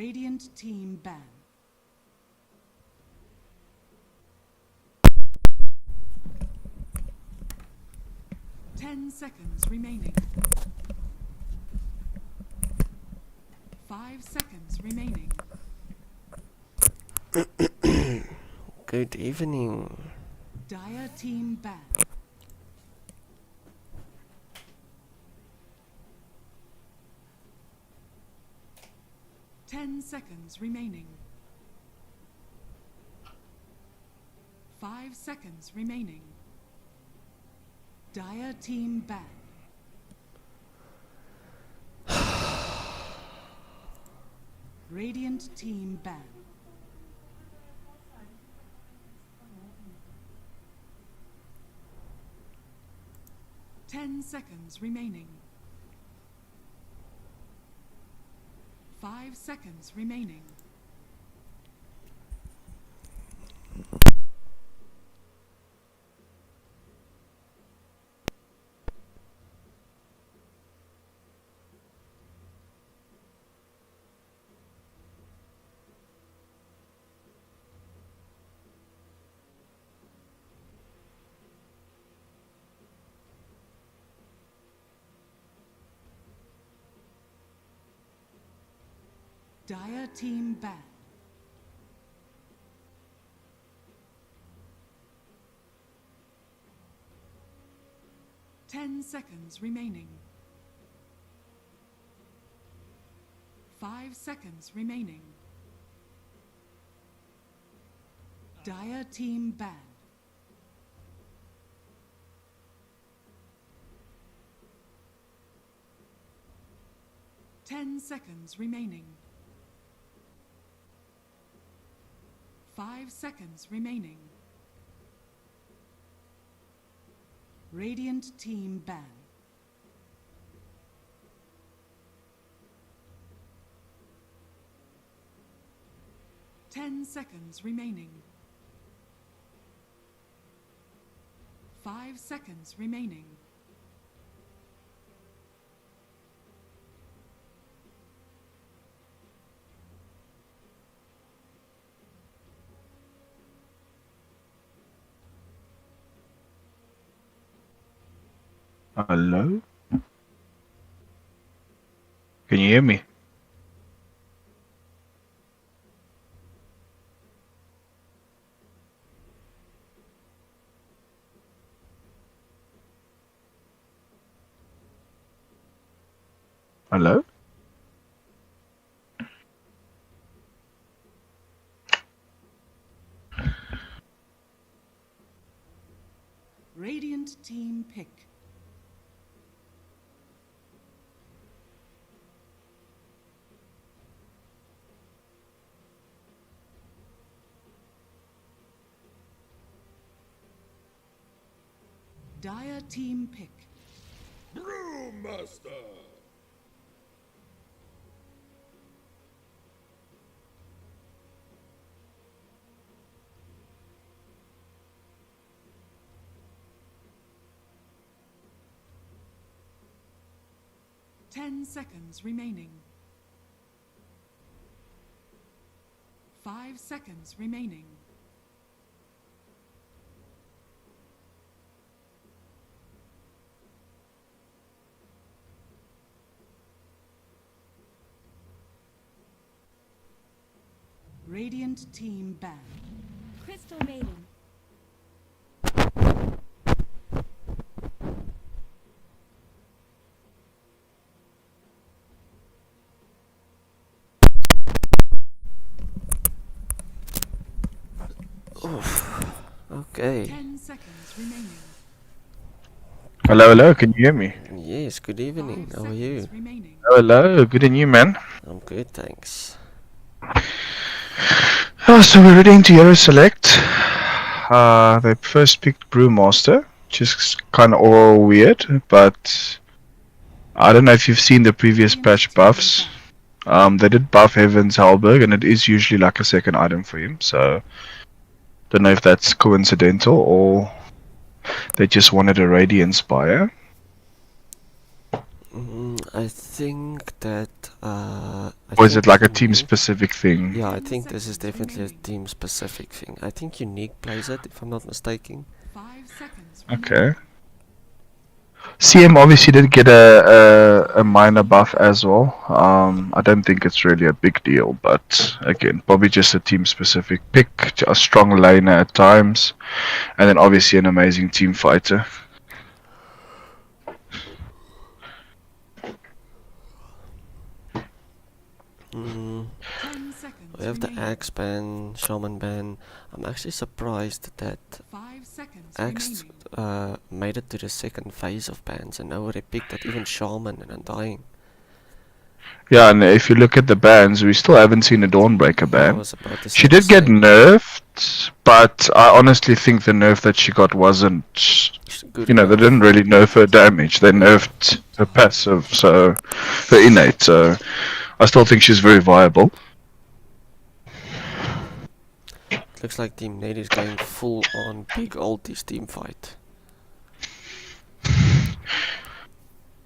Radiant team ban. Ten seconds remaining. 5 seconds remaining. Good evening. Dire team ban. Ten seconds remaining. 5 seconds remaining. Dire team ban. Radiant team ban. Ten seconds remaining. 5 seconds remaining. Dire team ban. Ten seconds remaining. 5 seconds remaining. Dire team ban. Ten seconds remaining. 5 seconds remaining. Radiant team ban. Ten seconds remaining. 5 seconds remaining. Hello? Can you hear me? Hello? Radiant team pick. Dire team pick. Brewmaster! 10 seconds remaining. 5 seconds remaining. Radiant team ban. Crystal Maiden. Okay. 10 seconds remaining. Hello, hello, can you hear me? Yes, good evening. How are you? Remaining. Hello, good and you, man? I'm good, thanks. Oh, so we're ready into Euro Select. They first picked Brewmaster, which is kind of all weird, but I don't know if you've seen the previous patch buffs. They did buff Heaven's Halberg, and it is usually like a second item for him, so don't know if that's coincidental or they just wanted a Radiant Spire. I think that. Or is it like a Unique- team-specific thing? Yeah, I 10 think this is seconds definitely a remaining. team-specific thing. I think Unique plays it, if I'm not mistaken. 5 seconds Okay. remaining. CM obviously did get a minor buff as well. I don't think it's really a big deal, but again, probably just a team-specific pick, a strong laner at times, and then obviously an amazing team fighter. Mm, 10 seconds we have the remaining. Axe ban, Shaman ban. I'm actually surprised that 5 seconds Axe remaining. made it to the second phase of bans, and now they picked that even Shaman and Undying. Yeah, and if you look at the bans, we still haven't seen a Dawnbreaker I ban. was about to say She the did get same. nerfed, but I honestly think the nerf that she got wasn't. Good They enough. didn't really nerf her damage. They nerfed her passive, so her innate. So I still think she's very viable. Looks like Team NEDD is going full on big ultis team fight.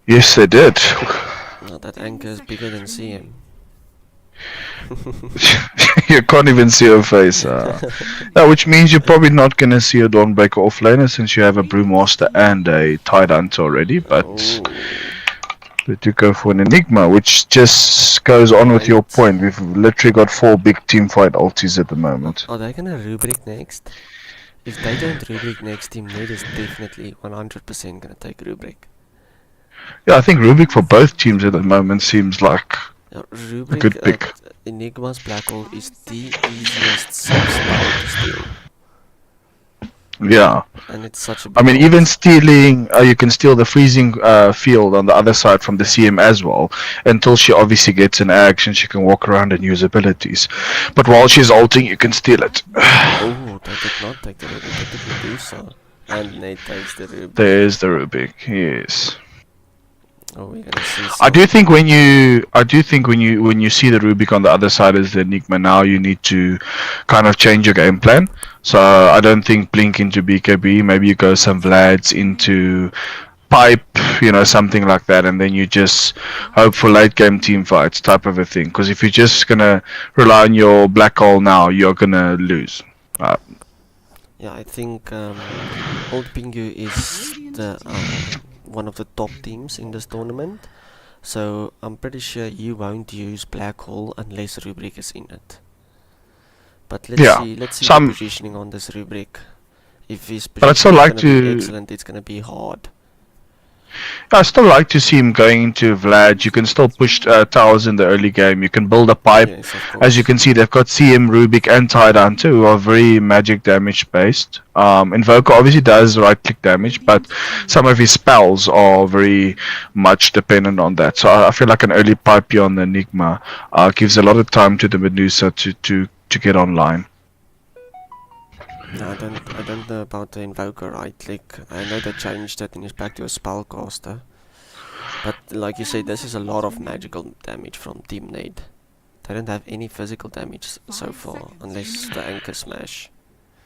Yes, they did. Now that anchor is bigger than CM. You can't even see her face. No, which means you're probably not gonna see a Dawnbreaker offlaner since you have a Brewmaster and a Tidant already. But Oh, they do go for an Enigma, which just goes on with your Right. point. We've literally got 4 big team fight ultis at the moment. are they gonna rubric next? If they don't rubric next, Team NEDD is definitely 100% gonna take rubric. Yeah, I think Rubik for both teams at the moment seems like Rubric good pick. Enigma's Black Hole is the easiest spell to steal. Yeah. And it's such a big I mean, ult. even stealing, you can steal the freezing field on the other side from the CM as well, until she obviously gets an action, she can walk around and use abilities. But while she's ulting, you can steal it. Oh, they did not take the rubric, they took Medusa. And Nate takes the rubric. There's the Rubik, yes. Oh, we're gonna see I do some- think when you see the Rubik on the other side as the Enigma now, you need to kind of change your game plan. So I don't think blink into BKB. Maybe you go some Vlads into pipe, something like that, and then you just hope for late game team fights type of a thing. Because if you're just gonna rely on your black hole now, you're gonna lose. Yeah, I think Old Pingu is the one of the top teams in this tournament. So I'm pretty sure you won't use Black Hole unless Rubric is in it. But let's Yeah, see the some- positioning on this Rubric. If his But I'd still positioning is like gonna be to- excellent, it's gonna be hard. I still like to see him going into Vlad. You can still push towers in the early game. You can build a pipe. Yes, of As you course. can see, they've got CM, Rubik, and Tidant too, who are very magic damage based. Invoker obviously does right click damage, but some of his spells are very much dependent on that. So I feel like an early pipe here on the Enigma gives a lot of time to the Medusa to get online. No, I don't know about the Invoker right click. I know they changed that and he's back to a spellcaster. But like you said, this is a lot of magical damage from Team NEDD. They don't have any physical damage so far, unless the anchor smash.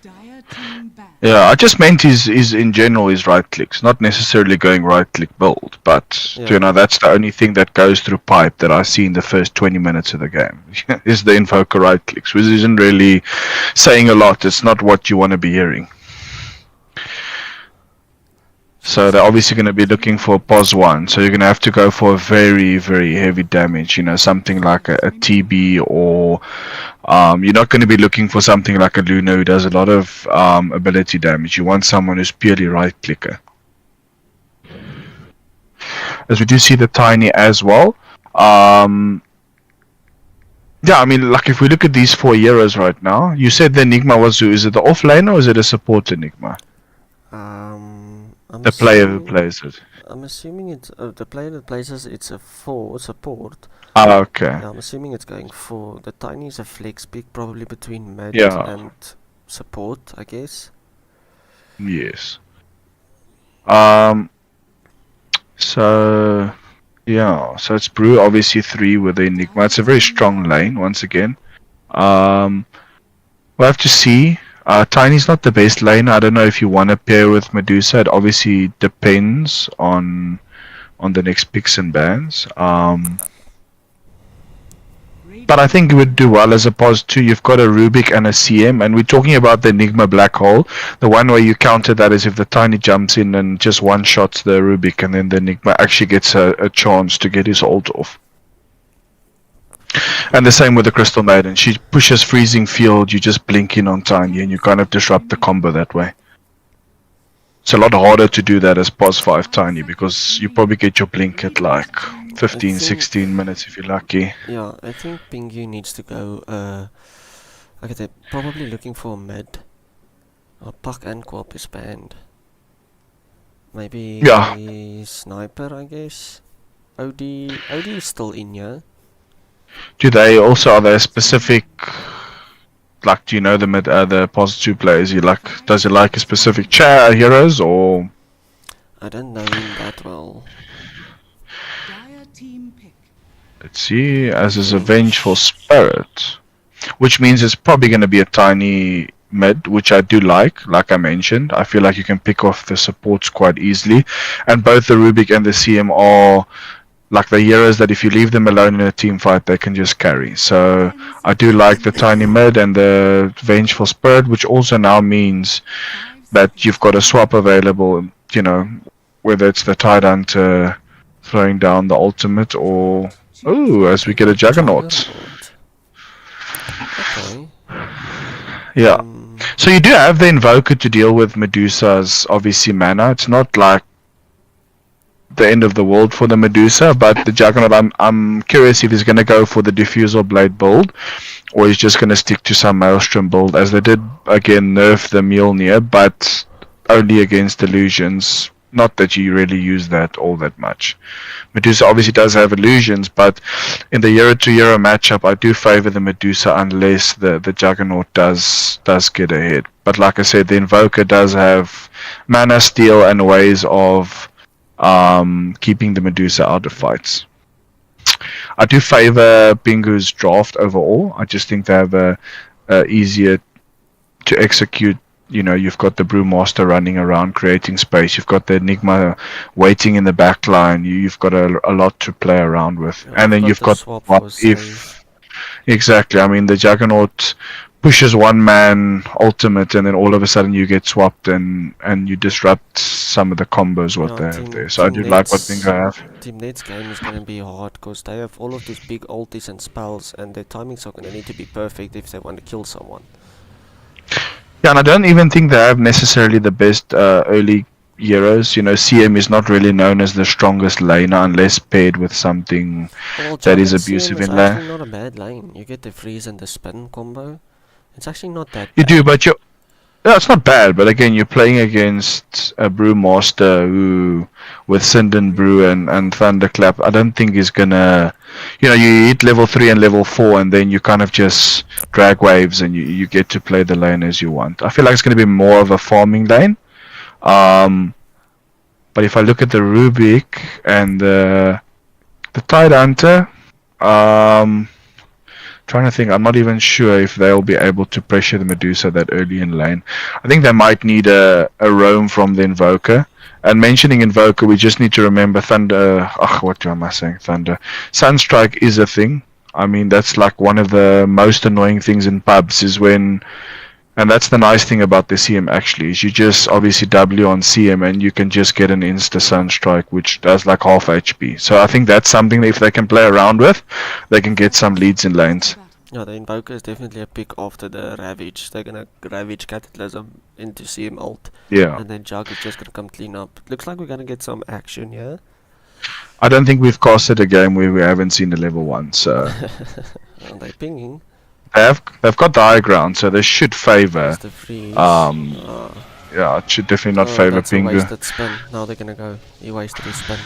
Dire team ban. Yeah, I just meant his in general his right clicks, not necessarily going right click build, but Yeah. that's the only thing that goes through pipe that I see in the first 20 minutes of the game is the invoker right clicks, which isn't really saying a lot. It's not what you want to be hearing. So they're obviously going to be looking for pos 1, so you're going to have to go for a very, very heavy damage, something like a TB, or you're not going to be looking for something like a Luna who does a lot of ability damage. You want someone who's purely right clicker. As we do see the Tiny as well. Yeah, I mean, like if we look at these 4 heroes right now, you said the Enigma was who? Is it the offlane or is it a support Enigma? I'm The player who assuming- plays it. I'm assuming it's the player that plays it, it's a 4 support. Ah, okay. Yeah, I'm assuming it's going 4. The Tiny is a flex pick, probably between mid Yeah. and support, I guess. Yes. So yeah, so it's Brew obviously 3 with the Enigma. It's a very strong lane once again. We'll have to see. Tiny's not the best lane. I don't know if you want to pair with Medusa. It obviously depends on on the next picks and bans. But I think it would do well as opposed to you've got a Rubik and a CM, and we're talking about the Enigma Black Hole, the one where you counter that is if the Tiny jumps in and just one-shots the Rubik, and then the Enigma actually gets a chance to get his ult off. And the same with the Crystal Maiden. She pushes Freezing Field, you just blink in on Tiny, and you kind of disrupt the combo that way. It's a lot harder to do that as POS 5 Tiny, because you probably get your blink at like 15, 16 minutes if you're lucky. Yeah, I think Pingu needs to go, okay, they're probably looking for a mid. Puck and Quap is banned. Maybe Sniper, I guess. OD is still in here. Do they also, are there specific, like, do you know the POS 2 players? Does he like a specific heroes, or? I don't know him that well. Dire team pick. Let's see, as is a Vengeful Spirit, which means it's probably going to be a Tiny mid, which I do like I mentioned. I feel like you can pick off the supports quite easily, and both the Rubik and the CM are like the heroes that if you leave them alone in a team fight, they can just carry. So I do like the Tiny mid and the Vengeful Spirit, which also now means that you've got a swap available, you know, whether it's the Tidehunter throwing down the ultimate or, as we get a Juggernaut. Okay. Yeah. So you do have the Invoker to deal with Medusa's, obviously, mana. It's not like the end of the world for the Medusa, but the Juggernaut, I'm curious if he's going to go for the Diffusal Blade build, or he's just going to stick to some Maelstrom build, as they did, again, nerf the Mjolnir, but only against illusions. Not that you really use that all that much. Medusa obviously does have illusions, but in the Euro to Euro matchup, I do favor the Medusa unless the Juggernaut does get ahead. But like I said, the Invoker does have mana steal and ways of keeping the Medusa out of fights. I do favor Pingu's draft overall. I just think they have a easier to execute. You know, you've got the Brewmaster running around creating space. You've got the Enigma waiting in the back line. You've got a lot to play around with. Yeah, and then you've got if exactly. I mean, the Juggernaut pushes one man ultimate, and then all of a sudden you get swapped and you disrupt some of the combos what they have there. So I do like what Pingu have. Team NEDD's game is going to be hard because they have all of these big ultis and spells, and their timings are going to need to be perfect if they want to kill someone. Yeah, and I don't even think they have necessarily the best early heroes. You know, CM is not really known as the strongest laner unless paired with something that is abusive in lane. It's actually not a bad lane. You get the freeze and the spin combo. It's actually not that You bad. do, but no, it's not bad, but again, you're playing against a Brewmaster who, with Sinden Brew and Thunderclap, I don't think is gonna, you know, you hit level 3 and level 4, and then you kind of just drag waves and you get to play the lane as you want. I feel like it's gonna be more of a farming lane. But if I look at the Rubik and the Tidehunter, trying to think, I'm not even sure if they'll be able to pressure the Medusa that early in lane. I think they might need a roam from the Invoker. And mentioning Invoker, we just need to remember Thunder. What am I saying? Thunder. Sunstrike is a thing. I mean, that's like one of the most annoying things in pubs is when. And that's the nice thing about the CM actually, is you just obviously W on CM and you can just get an insta Sunstrike which does like half HP. So I think that's something that if they can play around with, they can get some leads in lanes. Yeah, the Invoker is definitely a pick after the Ravage. They're gonna Ravage Cataclysm into CM ult. Yeah. And then Jug is just gonna come clean up. Looks like we're gonna get some action here. I don't think we've casted a game where we haven't seen a level 1, so. Are they pinging? They've got the high ground, so they should favor. The freeze. Yeah, it should definitely not favor that's a Pingu. wasted spin. Now they're gonna go. He wasted his spin.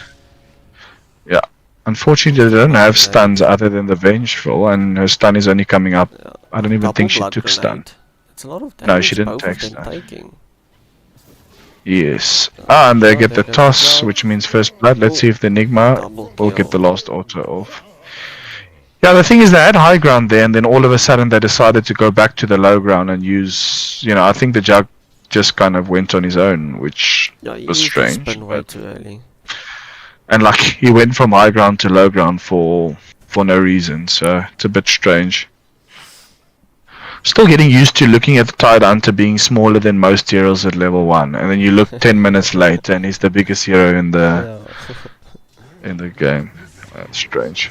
Yeah. Unfortunately, they don't have stuns other than the Vengeful, and her stun is only coming up. I don't even think she took stun. It's a lot of damage. No, she didn't both take of them stun. taking. Yes. And they get the toss, which means first blood. Let's see if the Enigma will get the last auto off. Yeah, the thing is they had high ground there, and then all of a sudden they decided to go back to the low ground and use, you know, I think the Jug just kind of went on his own, which Yeah, he was used his strange. spin way But, too early. And like he went from high ground to low ground for no reason, so it's a bit strange. Still getting used to looking at the Tide Hunter being smaller than most heroes at level 1, and then you look 10 minutes later and he's the biggest hero in the game. That's strange.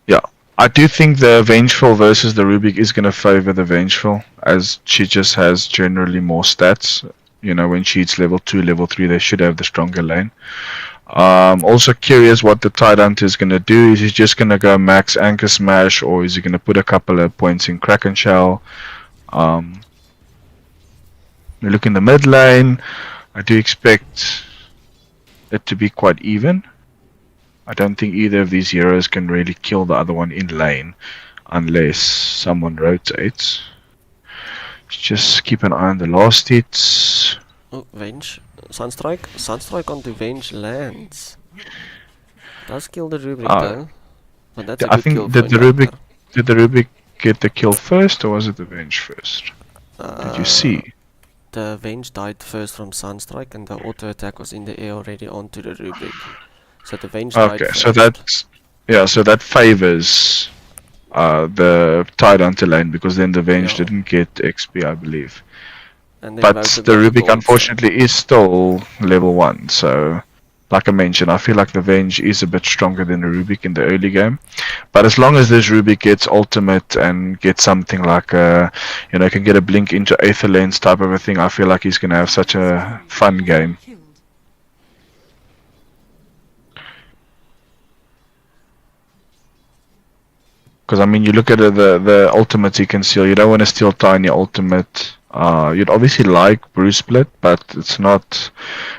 Yeah, I do think the Vengeful versus the Rubik is going to favor the Vengeful, as she just has generally more stats. You know, when she hits level 2, level 3, they should have the stronger lane. Also curious what the Tide Hunter is going to do. Is he just going to go max Anchor Smash, or is he going to put a couple of points in Kraken Shell? We look in the mid lane. I do expect it to be quite even. I don't think either of these heroes can really kill the other one in lane unless someone rotates. Just keep an eye on the last hits. Oh, Venge. Sunstrike. Sunstrike onto Venge lands. Does kill the Rubik though. But that's a I good think kill did for the Rubik get the kill first, or was it the Venge first? Did you see? The Venge died first from Sunstrike, and the auto attack was in the air already onto the Rubik. So the Venge died first. So that favors the Tide Hunter lane, because then the Venge didn't get XP, I believe. But the Rubik unfortunately is still level 1, so like I mentioned, I feel like the Venge is a bit stronger than the Rubik in the early game. But as long as this Rubik gets ultimate and gets something like can get a blink into Aether Lens type of a thing, I feel like he's going to have such a fun game. Because I mean, you look at the ultimates he can steal. You don't want to steal Tiny ultimate. You'd obviously like Bruce Split, but it's not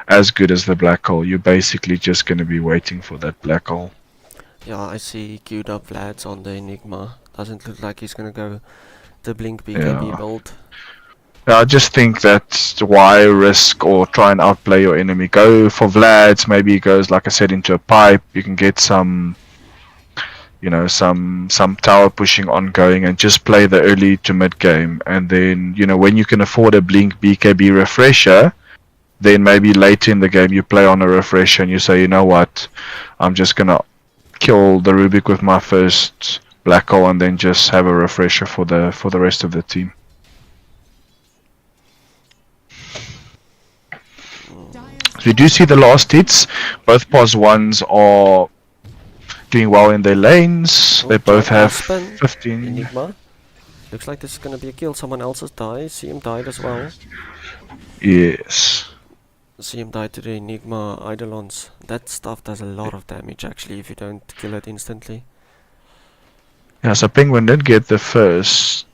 as good as the Black Hole. You're basically just going to be waiting for that Black Hole. Yeah, I see queued up Vlads on the Enigma. Doesn't look like he's going to go the Blink BKB build. Yeah, I just think that's why risk or try and outplay your enemy. Go for Vlads. Maybe he goes, like I said, into a pipe. You can get some tower pushing ongoing, and just play the early to mid game. And then, when you can afford a Blink BKB refresher, then maybe later in the game you play on a refresher and you say, you know what, I'm just gonna kill the Rubik with my first Black Hole, and then just have a refresher for the rest of the team. So we do see the last hits. Both POS 1s are doing well in their lanes. They both have 15. Enigma. Looks like this is gonna be a kill. Someone else has died. CM died as well. Yes. CM died to the Enigma Eidolons. That stuff does a lot of damage actually if you don't kill it instantly. Yeah, so Penguin did get the first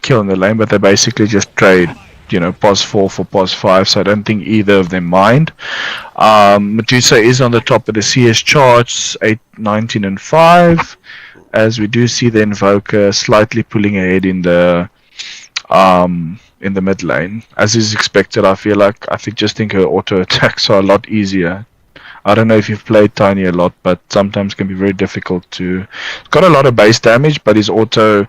kill in the lane, but they basically just trade, POS 4 for POS 5, so I don't think either of them mind. Medusa is on the top of the CS charts, 8, 19 and 5, as we do see the Invoker slightly pulling ahead in the mid lane. As is expected, I think her auto attacks are a lot easier. I don't know if you've played Tiny a lot, but sometimes can be very difficult to... It's got a lot of base damage, but his auto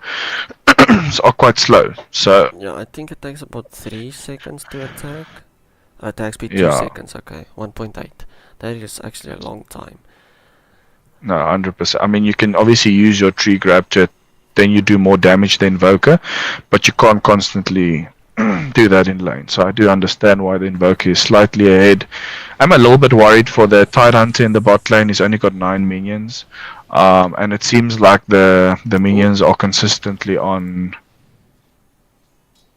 are quite slow. So yeah, I think it takes about 3 seconds to attack. Attack speed 2 seconds, okay. 1.8. That is actually a long time. No, 100%. I mean, you can obviously use your tree grab to... Then you do more damage than Invoker, but you can't constantly do that in lane. So I do understand why the Invoker is slightly ahead. I'm a little bit worried for the Tide Hunter in the bot lane. He's only got 9 minions. And it seems like the minions are consistently on...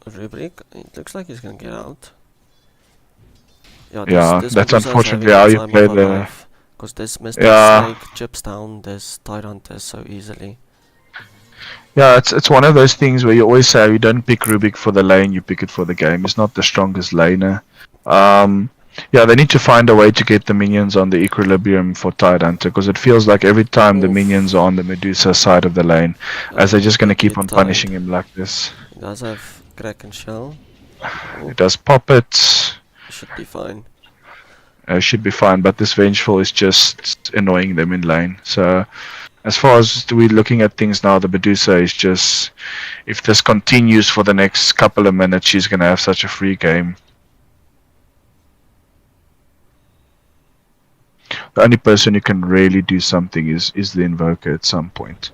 Rubrik, it looks like he's gonna get out. This that's unfortunately how you play the... Because this Mr. Snake chips down this Tide Hunter so easily. Yeah, it's one of those things where you always say you don't pick Rubik for the lane, you pick it for the game. He's not the strongest laner. Yeah, they need to find a way to get the minions on the equilibrium for Tide Hunter, because it feels like every time the minions are on the Medusa side of the lane, as they're just going to keep on punishing him like this. He does have Kraken Shell. It does pop it. Should be fine. Should be fine, but this Vengeful is just annoying them in lane. So, as far as we're looking at things now, the Medusa is just... If this continues for the next couple of minutes, she's going to have such a free game. The only person who can really do something is the Invoker at some point.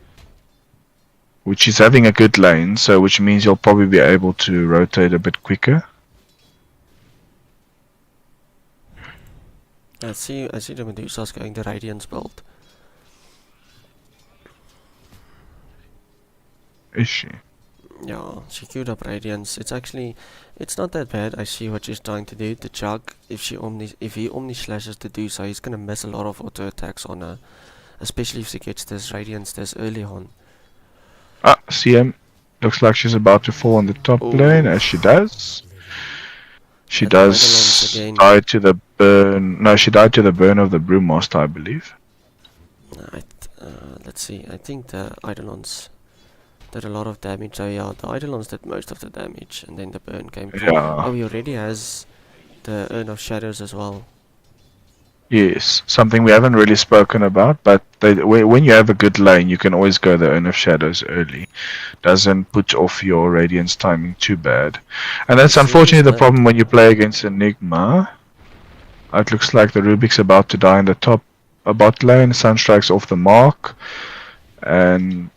Which is having a good lane, so which means you'll probably be able to rotate a bit quicker. I see the Medusa's going the Radiance build. Is she? Yeah, she queued up Radiance. It's not that bad. I see what she's trying to do. The Jug, if he Omni slashes the Medusa, he's gonna miss a lot of auto attacks on her. Especially if she gets this Radiance this early on. Ah, CM. Looks like she's about to fall on the top lane, as she does. She And does Eidolons again. die to the burn. No, she died to the burn of the Brewmaster, I believe. Let's see. I think the Eidolons did a lot of damage. Oh yeah, the Eidolons did most of the damage, and then the burn came through. Yeah. Oh, he already has the Urn of Shadows as well. Yes, something we haven't really spoken about, but when you have a good lane, you can always go the Urn of Shadows early. Doesn't put off your Radiance timing too bad. And that's unfortunately the problem when you play against Enigma. It looks like the Rubik's about to die in the top bot lane. Sunstrike's off the mark. And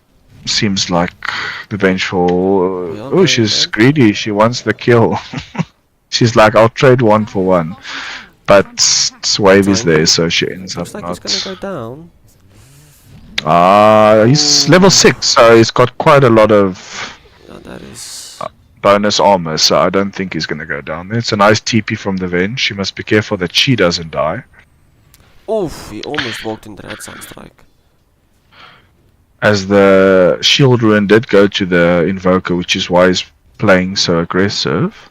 seems like the Vengeful... Oh, she's greedy. She wants the kill. She's like, I'll trade 1 for 1. But Wave is there, so she ends up Looks like not. he's gonna go down. He's level 6, so he's got quite a lot of Yeah, that is... bonus armor, so I don't think he's gonna go down there. It's a nice TP from the Venge. She must be careful that she doesn't die. Oof, he almost walked into that Sunstrike. As the Shield Ruin did go to the Invoker, which is why he's playing so aggressive.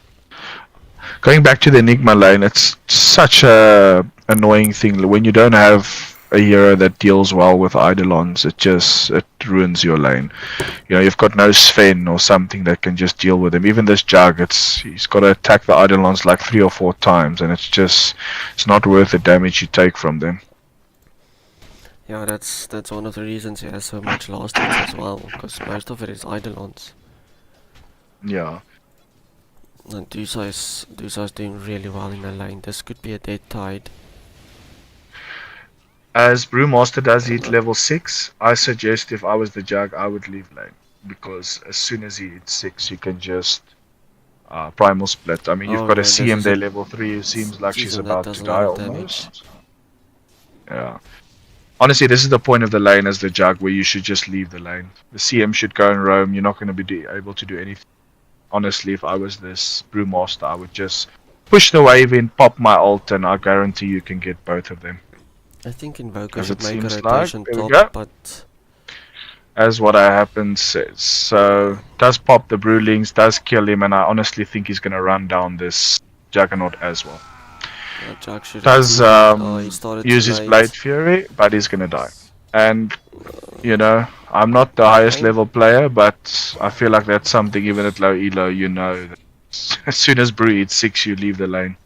Going back to the Enigma lane, it's such a annoying thing. When you don't have a hero that deals well with Eidolons, it ruins your lane. You know, you've got no Sven or something that can just deal with him. Even this Jug, he's got to attack the Eidolons like 3 or 4 times, and it's not worth the damage you take from them. Yeah, that's one of the reasons he has so much last hits as well, because most of it is Eidolons. Yeah. And Dusa's doing really well in the lane. This could be a dead tide. As Brewmaster does hit level 6, I suggest if I was the Jug, I would leave lane. Because as soon as he hits 6, you can just Primal Split. I mean, you've got a CM there level 3 who seems like she's about to die almost. Yeah. Honestly, this is the point of the lane as the Jug where you should just leave the lane. The CM should go and roam. You're not going to be able to do anything. Honestly, if I was this Brewmaster, I would just push the wave in, pop my ult, and I guarantee you can get both of them. I think Invoker As should it make a seems rotation like. There we top, go. but... As what happened says. So, does pop the Brewlings, does kill him, and I honestly think he's going to run down this Juggernaut as well. Yeah, Jug should Does he use his Blade Fury, but he's going to die. And, you know, I'm not the highest level player, but I feel like that's something even at low elo, you know. That as soon as Brew hits 6, you leave the lane.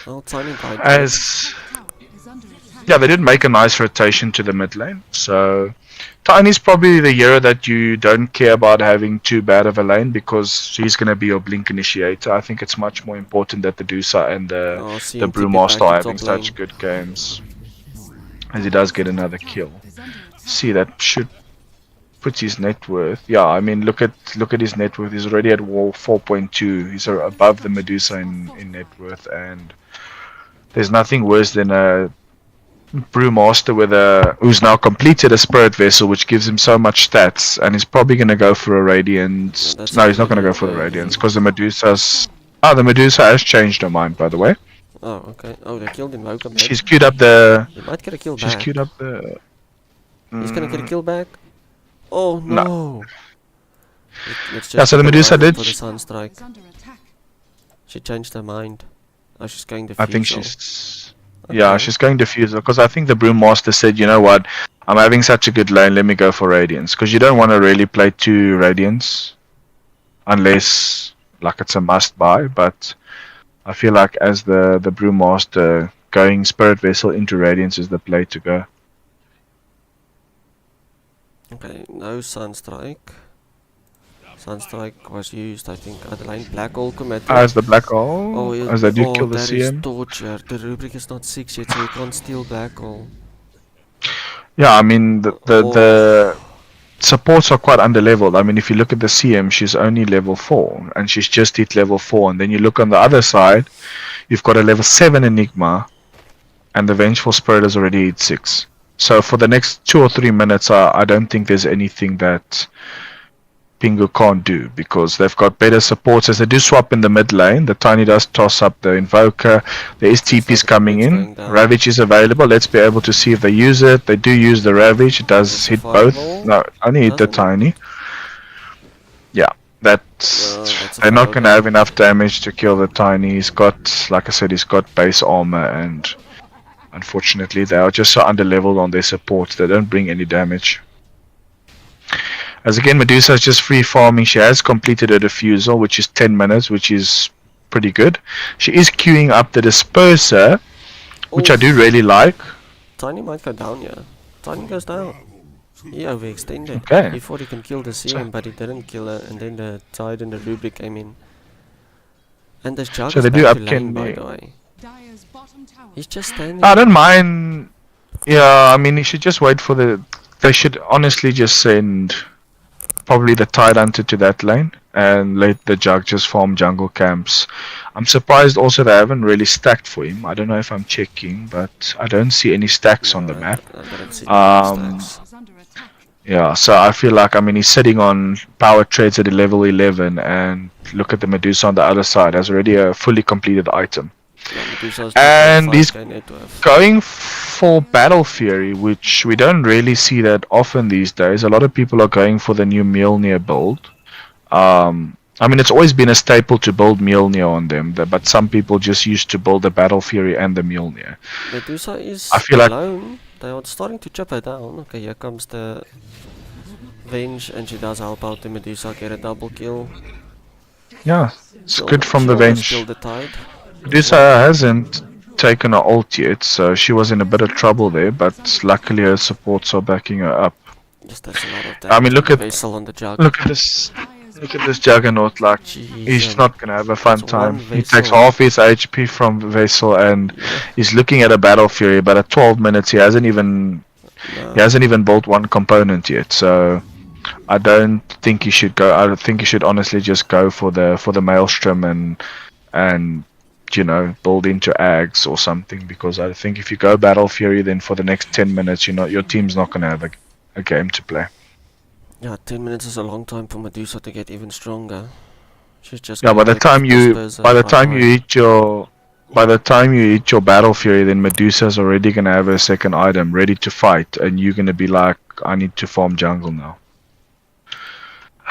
Well, timing quite As... Is under attack. Yeah, they did make a nice rotation to the mid lane. So, Tiny's probably the hero that you don't care about having too bad of a lane because he's going to be your Blink Initiator. I think it's much more important that the Dusa and the Brewmaster are having such good games. As he does get another kill. See, that should put his net worth. Yeah, I mean, look at his net worth. He's already at 4.2. He's above the Medusa in net worth, and there's nothing worse than a Brewmaster who's now completed a Spirit Vessel, which gives him so much stats, and he's probably going to go for a Radiance. No, he's not going to go for the Radiance because the Medusa's. The Medusa has changed her mind, by the way. Oh, okay. Oh, they killed Invoker. She's queued up the. He might get a kill She's back. queued up the. He's gonna get a kill back. Oh no! No. Let's just Yeah, so the Medusa did. For the Sunstrike. Is under attack. She changed her mind. Oh, she's going to. I think Fusel. she's. Yeah, she's going to Fusel because I think the Brewmaster said, you know what, I'm having such a good lane, let me go for Radiance. Because you don't want to really play 2 Radiance unless like it's a must buy, but I feel like as the Brewmaster, going Spirit Vessel into Radiance is the play to go. Okay, no Sunstrike. Sunstrike was used, I think, at the lane. Black hole committed. As the black hole, Oh, as they do kill the that is CM. torture. The rubric is not 6 yet, so you can't steal black hole. Yeah, I mean the supports are quite underleveled. I mean, if you look at the CM, she's only level 4, and she's just hit level 4. And then you look on the other side, you've got a level 7 Enigma, and the Vengeful Spirit has already hit 6. So for the next 2 or 3 minutes, I don't think there's anything that Pingu can't do, because they've got better supports. As they do swap in the mid lane, the Tiny does toss up the Invoker. There is TPs coming in. Ravage is available. Let's be able to see if they use it. They do use the Ravage. It does hit both. No, only hit the Tiny. Yeah, that's they're not going to have enough damage to kill the Tiny. He's got, like I said, he's got base armor, and unfortunately they are just so underleveled on their supports. They don't bring any damage. As again, Medusa is just free farming. She has completed her defusal, which is 10 minutes, which is pretty good. She is queuing up the disperser, which I do really like. Tiny might go down, yeah. Tiny goes down. He overextended. Okay. He thought he can kill the CM, but he didn't kill her, and then the Tide and the Rubric came in. And this Jug So is they do back to up lane, by Kenny. the way. Dire's bottom tower. He's just standing. I don't mind. Yeah, I mean, he should just wait for the. They should honestly just send probably the Tide Hunter to that lane and let the Jug just farm jungle camps. I'm surprised also they haven't really stacked for him. I don't know if I'm checking, but I don't see any stacks on the map. I didn't see any stacks. Is under attack. Yeah, so I feel like, I mean, he's sitting on power trades at level 11, and look at the Medusa on the other side, has already a fully completed item. Yeah, Medusa's And 2.5K he's net worth. going for Battle Fury, which we don't really see that often these days. A lot of people are going for the new Mjolnir build. I mean, it's always been a staple to build Mjolnir on them, but some people just used to build the Battle Fury and the Mjolnir. Medusa is I feel like- alone. They are starting to chip her down. Okay, here comes the Venge, and she does help out the Medusa get a double kill. Yeah, it's She good from she the almost Venge. killed the Tide. Medusa hasn't taken her ult yet, so she was in a bit of trouble there, but luckily her supports are backing her up. Just that's a lot of I mean, look at- Vessel on the Jug. Look at this. Look at this Juggernaut, like, he's Jeez, not gonna have a fun that's time. one He takes Vessel. half his HP from Vessel, and he's looking at a Battle Fury, but at 12 minutes he hasn't even built one component yet, so I don't think he should go. I think he should honestly just go for the Maelstrom and you know, build into Ags or something, because I think if you go Battle Fury, then for the next 10 minutes, your team's not gonna have a game to play. Yeah, 10 minutes is a long time for Medusa to get even stronger. She's just Yeah, gonna by the make time disperser by the right time you away. hit your Battle Fury, then Medusa's already gonna have a second item ready to fight, and you're gonna be like, I need to farm jungle now.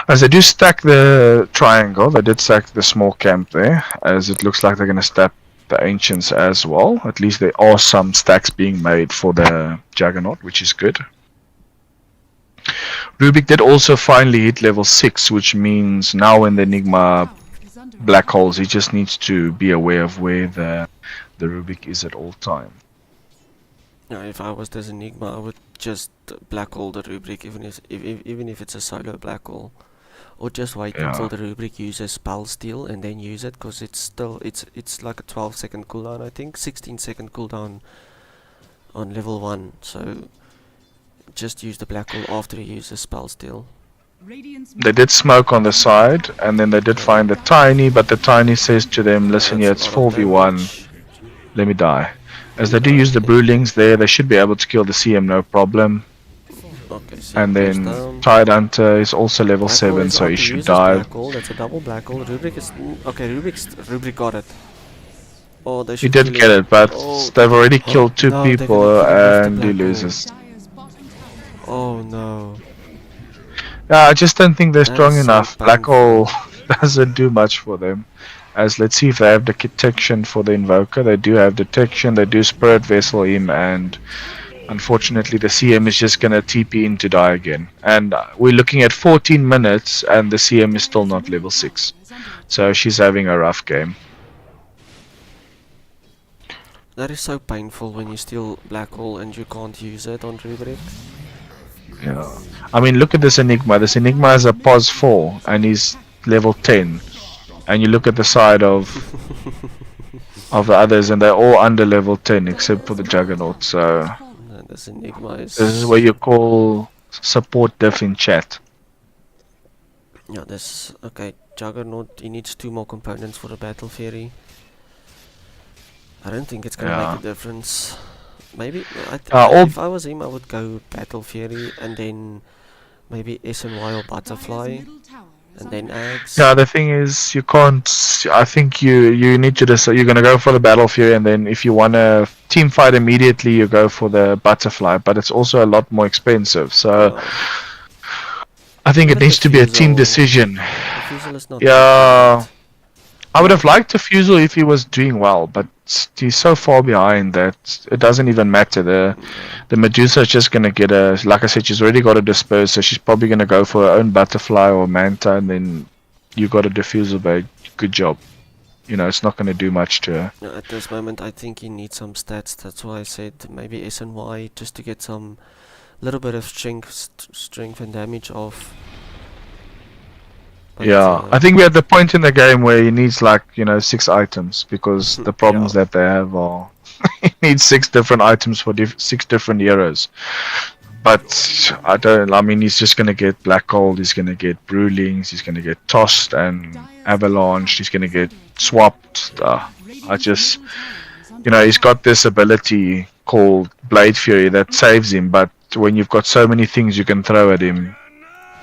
As they do stack the triangle, they did stack the small camp there, as it looks like they're gonna stack the ancients as well. At least there are some stacks being made for the Juggernaut, which is good. Rubik did also finally hit level 6, which means now when the Enigma Is under black holes, he just needs to be aware of where the Rubik is at all time. Yeah, if I was this Enigma, I would just black hole the Rubric, even if it's a solo black hole. Or just wait Yeah. until the Rubric uses spell steal and then use it, because it's like a 12-second cooldown, I think, 16-second cooldown on level 1. So just use the black hole after you use the spell steal. Radiant's They did smoke on the side, and then they did find the Tiny, but the Tiny says to them, listen, yeah, it's That's a lot of 4v1, damage. let me die. As they do use the Brewlings there, they should be able to kill the CM no problem. Okay, so And goes then down. Tide Hunter is also level Black hole 7, is so up, he he should uses die. Black hole, that's a double black hole. Rubric is okay. Rubric got it. Oh, they He should did kill get him. it, but Oh, they've already killed 2 no, they're people, gonna kill him with and the he black hole. loses. Dire's bottom tower. Oh no. Yeah, I just don't think they're That strong is so enough. Black painful. Hole doesn't do much for them. As let's see if they have the detection for the Invoker. They do have detection, they do Spirit Vessel him, and unfortunately the CM is just gonna TP in to die again. And we're looking at 14 minutes, and the CM is still not level 6. Is under attack. So she's having a rough game. That is so painful when you steal black hole and you can't use it on Rubric. Yeah. I mean, look at this Enigma. This Enigma has a pos 4 and he's level 10. And you look at the side of the others and they're all under level 10 except for the Juggernaut. So No, this Enigma this is what you call support diff in chat. Yeah, this... Okay, Juggernaut, he needs 2 more components for the Battle Fury. I don't think it's gonna Yeah. make a difference. Maybe... all- if I was him, I would go Battle Fury and then maybe SNY or Butterfly Dire's middle tower is and then under Axe. Yeah, the thing is, you can't. I think you need to decide. You're gonna go for the Battle Fury, and then if you wanna team fight immediately, you go for the Butterfly. But it's also a lot more expensive. So I think it But needs to be a team Diffusal- decision. Diffusal is not that Yeah, bad. I would have liked to Fusel if he was doing well, but he's so far behind that it doesn't even matter. The Medusa is just gonna get a. Like I said, she's already got a disperse, so she's probably gonna go for her own Butterfly or Manta, and then you got a Diffusal bag. Good job. You know, it's not gonna do much to her. No, at this moment, I think he needs some stats. That's why I said maybe SNY just to get some little bit of strength and damage off. But, Yeah, I think we're at the point in the game where he needs like 6 items because the problems Yeah. that they have are he needs 6 different items for 6 different heroes. But I mean, he's just gonna get Black Gold, he's gonna get Brewlings, he's gonna get Tossed and Avalanche, he's gonna get Swapped. I just, he's got this ability called Blade Fury that saves him, but when you've got so many things you can throw at him,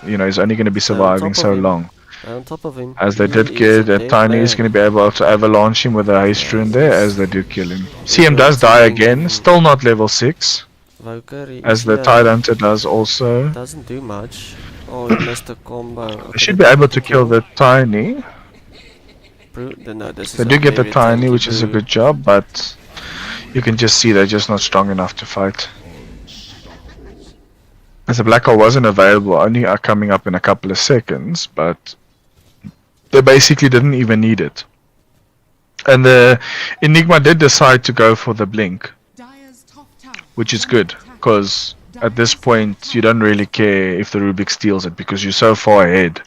he's only gonna be surviving top of so him. long. On top of him. As they he did is get a a dead Tiny is man. going to be able to avalanche him with a haste rune there as they do kill him. CM does Yeah, die something- again, still not level 6, Voker, as the yeah, Tidehunter does also. doesn't do much. Oh, he missed a combo. Okay, They should they be do able get to kill the Tiny. No, this They is do a get the very Tiny, tanky which is a Brew. good job, but you can just see they're just not strong enough to fight. As the Black Hole wasn't available, only are coming up in a couple of seconds, but they basically didn't even need it. And the Enigma did decide to go for the Blink, Dire's top tower which is under good, attack. because at this point you don't really care if the Rubik steals it, because you're so far ahead.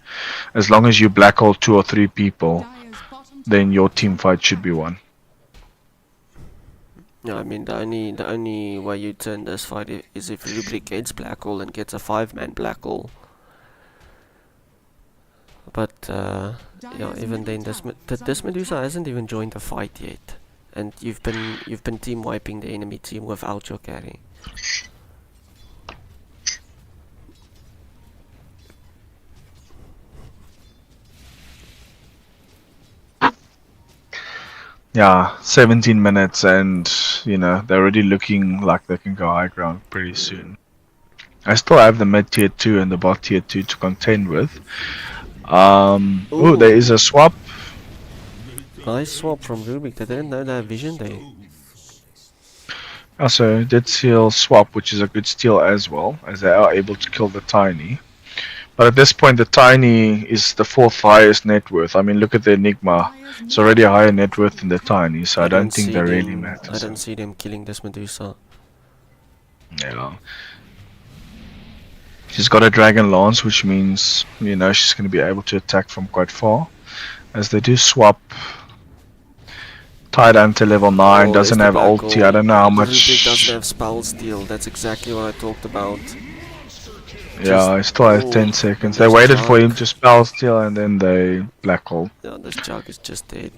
As long as you black hole 2 or 3 people, Dire's bottom then tower your is team under fight should attack. be won. Yeah, I mean the only way you turn this fight is if Rubrik gets Black Hole and gets a 5-man Black Hole. But yeah, even then, this Medusa hasn't even joined the fight yet, and you've been team wiping the enemy team without your carry. Yeah, 17 minutes and, they're already looking like they can go high ground pretty soon. I still have the mid tier 2 and the bot tier 2 to contend with. Oh, there is a swap. Nice swap from Rubik. They didn't know that vision there. Also, did steal swap, which is a good steal as well, as they are able to kill the Tiny. But at this point, the Tiny is the 4th highest net worth. I mean, look at the Enigma. It's already a higher net worth than the Tiny, so I don't think see that really them- I matters. don't see them killing this Medusa. Yeah. She's got a Dragon Lance, which means, she's going to be able to attack from quite far. As they do swap. Tidehunter level 9, Oh, doesn't there's have the Black ulti, Hole. I don't know how Rubik much. doesn't have spell steal. That's exactly what I talked about. Yeah, he still has 10 Oh, seconds. and They this waited for jug. him to spell steal and then they black hole. Yeah, this Jug is just dead.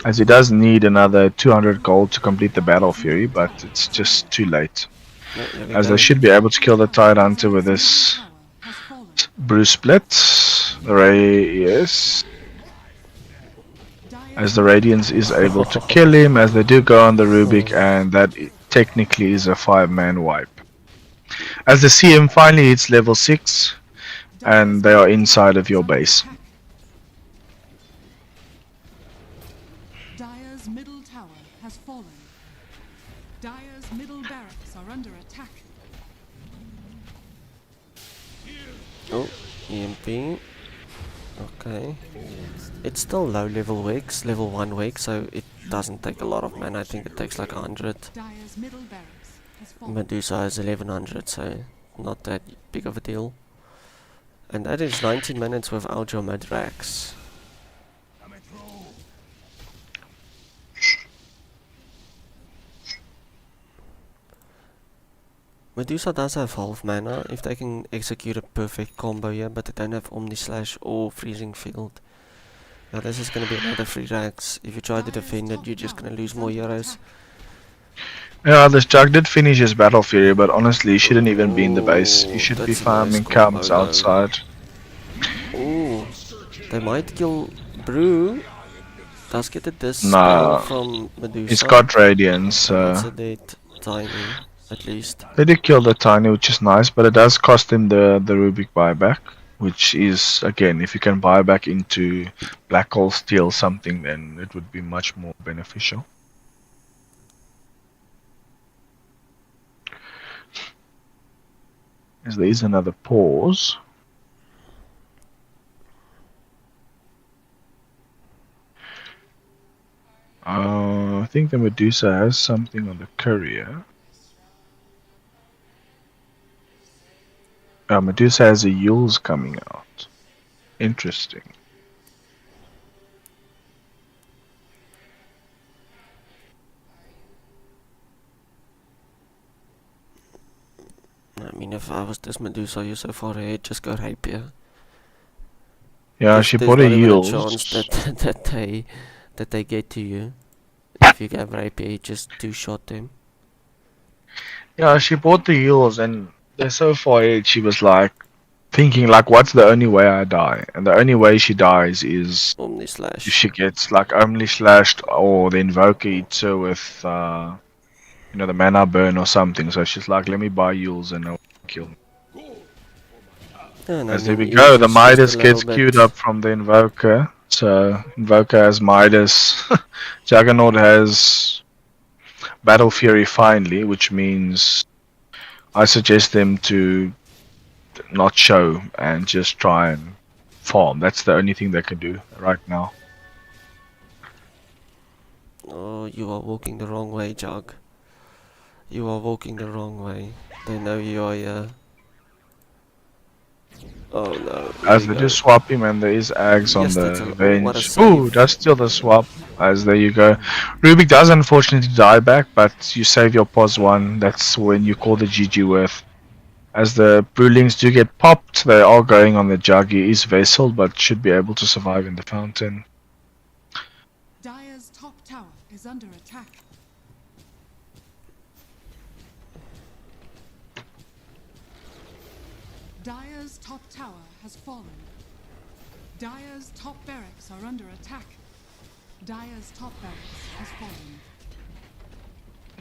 As he does need another 200 gold to complete the Battle Fury, but it's just too late. No, there we As go. they should be able to kill the Tidehunter with this tower has fallen. Brew Split. The Ray is. As the Radiance is able to kill him, as they do go on the Rubik, and that technically is a 5-man wipe. As the CM finally hits level 6, and they are inside of your base. Dire's middle tower has fallen. Dire's middle barracks are under attack. Oh, EMP. Okay. It's still low level wakes, level 1 wake, so it doesn't take a lot of mana. I think it takes like 100. Dire's middle barracks has fallen. Medusa is 1100, so not that big of a deal. And that is 19 minutes without your Madrax. Medusa does have half mana if they can execute a perfect combo here, but they don't have Omni Slash or Freezing Field. Now this is going to be another free racks. If you try to defend it, you're just going to lose more heroes. Yeah, this Jug did finish his Battle Fury, but honestly, he shouldn't even be in the base. He Oh, should be that's a nice farming combo camps though. outside. Ooh, they might kill Brew. Does get a dispel Nah, from Medusa. he's got Radiance. That's a dead Tiny, at least. They did kill the Tiny, which is nice, but it does cost him the Rubik buyback, which is, again, if you can buy back into Black Hole Steel something, then it would be much more beneficial. As there is another pause. I think the Medusa has something on the courier. Medusa has a Yules coming out. Interesting. I mean, if I was this Medusa, you're so far ahead, just go Rapier. Yeah, she There's bought a not even a Yules. chance that they get to you. If you have Rapier, you just two-shot them. Yeah, she bought the Yules, and they're so far ahead, she was like, thinking like, what's the only way I die? And the only way she dies is Omni if Slash. she gets like Omni Slashed or the Invoker eats her with, the mana burn or something. So she's like, let me buy Yules and I'll kill me. And As I there mean, we go, the Yules is just Midas a little gets bit- queued up from the Invoker. So Invoker has Midas. Juggernaut has Battle Fury finally, which means I suggest them to not show and just try and farm. That's the only thing they can do right now. Oh, you are walking the wrong way, Jug. You are walking the wrong way. They know you are here. Oh no. As Here they we just go. swap him and there is Ags on Yes, that's the a- what a bench. save. Ooh, that's still the swap. As there you go. Rubik does unfortunately die back, but you save your pos 1. That's when you call the GG worth. As the Brewlings do get popped, they are going on the Jug. He is Vessel, but should be able to survive in the fountain. Dire's top tower is under attack. Dire's top tower has fallen. Dire's top barracks are under attack. Dire's top barracks has fallen.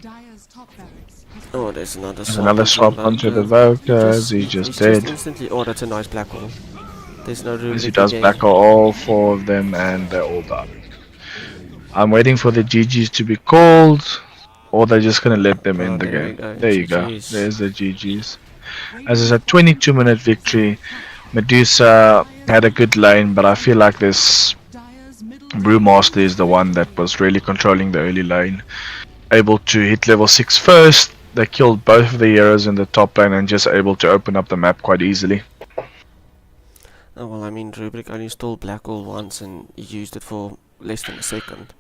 Dire's top barracks has fallen. Oh, there's another There's swap. another onto swap onto the Invoker. Vokers. He's just He's dead. instantly. Oh, that's a nice black hole. There's no Rubik As he does again. back all 4 of them, and they're all done. I'm waiting for the GGs to be called, or they're just gonna let them Oh, end the there we game. go. There you go. GGs. There's the GGs. As it's a 22-minute victory. Medusa had a good lane, but I feel like this Dire's middle Brewmaster is the one that was really controlling the early lane. Able to hit level 6 first. They killed both of the heroes in the top lane and just able to open up the map quite easily. Oh, well, I mean, Rubik only stole black hole once and he used it for less than a second.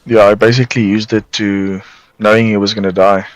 Yeah, I basically used it to knowing he was gonna die.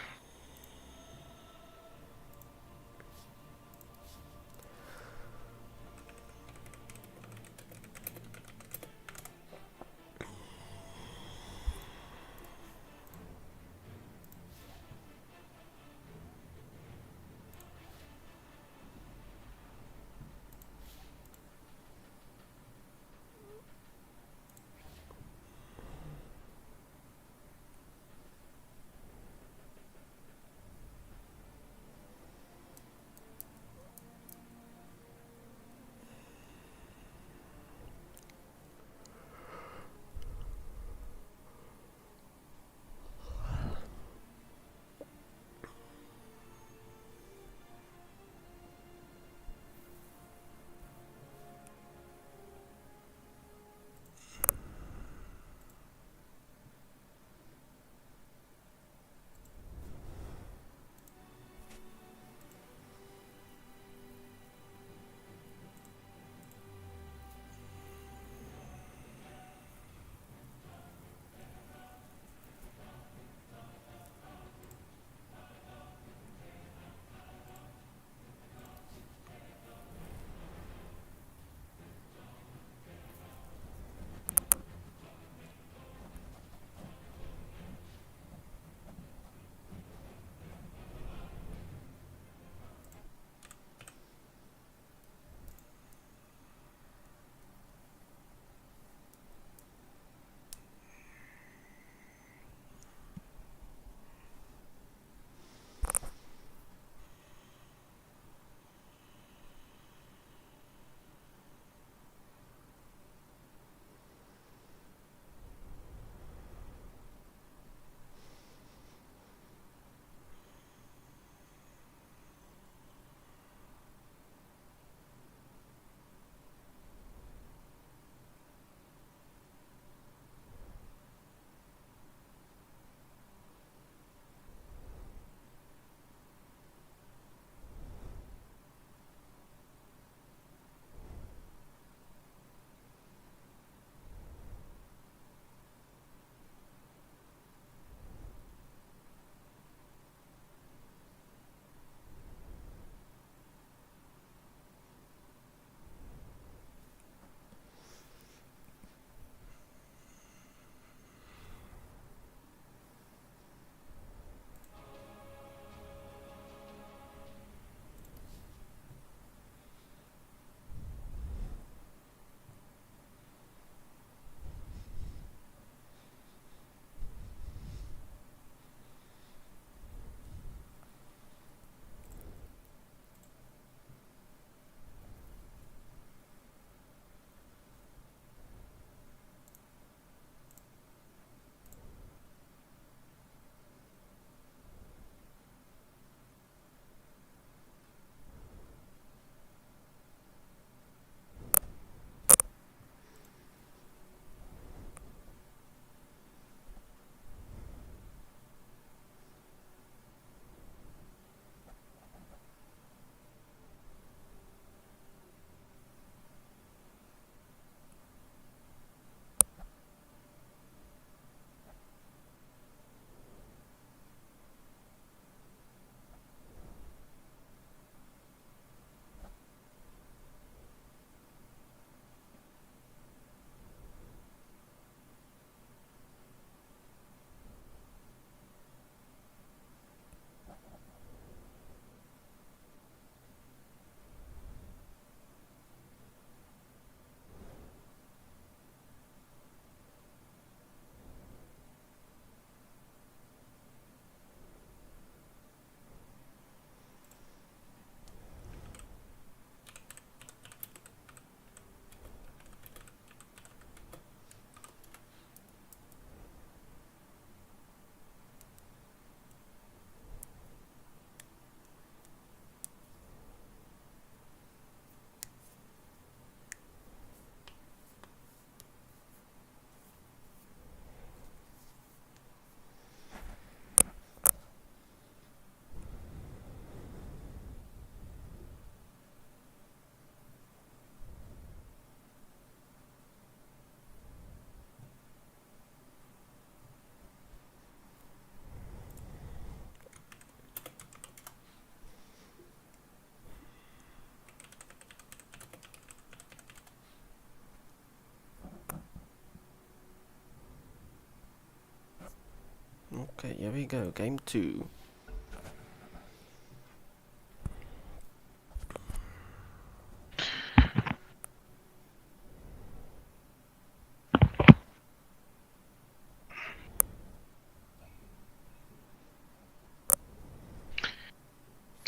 Okay, here we go. Game 2.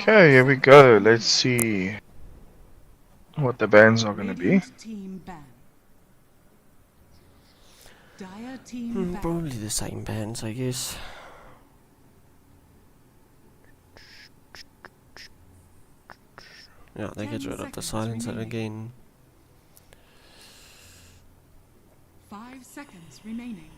Okay, here we go. Let's see what the bans are going to be. Radiant team ban. Dire team ban. Probably the same bands, I guess. Yeah, they get 10 rid of the seconds silencer remaining. again. 5 seconds remaining.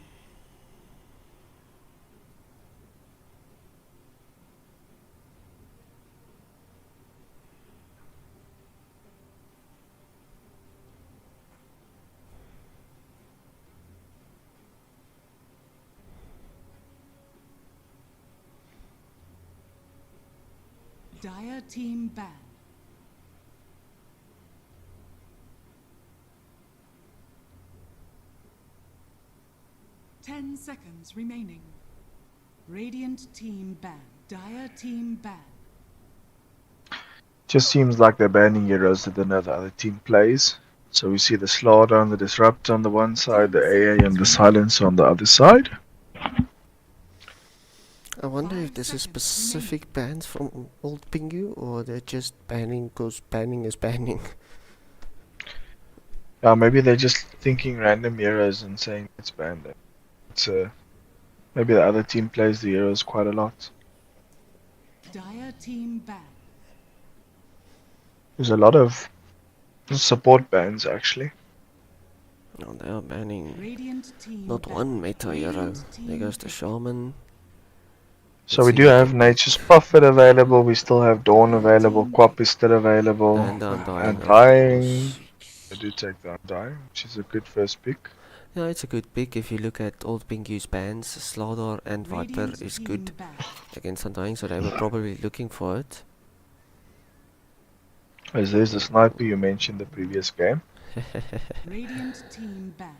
Dire team ban. Ten seconds remaining. Radiant team ban. Dire team ban. Just seems like they're banning heroes that none of the other team plays. So we see the Slaughter and the Disrupt on the one side, the AA and the Silence on the other side. I wonder 5 if this is seconds specific bans from old Pingu, or they're just banning because banning is banning. Maybe they're just thinking random heroes and saying let's ban them. It's, maybe the other team plays the heroes quite a lot. Dire team ban. There's a lot of support bans actually. No, they are banning Radiant team not ban. one meta hero. Radiant There team goes the pick. Shaman. So Let's we see do who have can Nature's pick. Prophet available, we still have Dawn Dire available, team Quap pick. is still available, And Undying, of Undying. course. I do take the Undying, which is a good first pick. Yeah, it's a good pick if you look at old Pingu's bans. Slaughter and Viper Radiant is team good ban. against Undying, so they were probably looking for it. As there's the sniper you mentioned the previous game. Radiant team ban.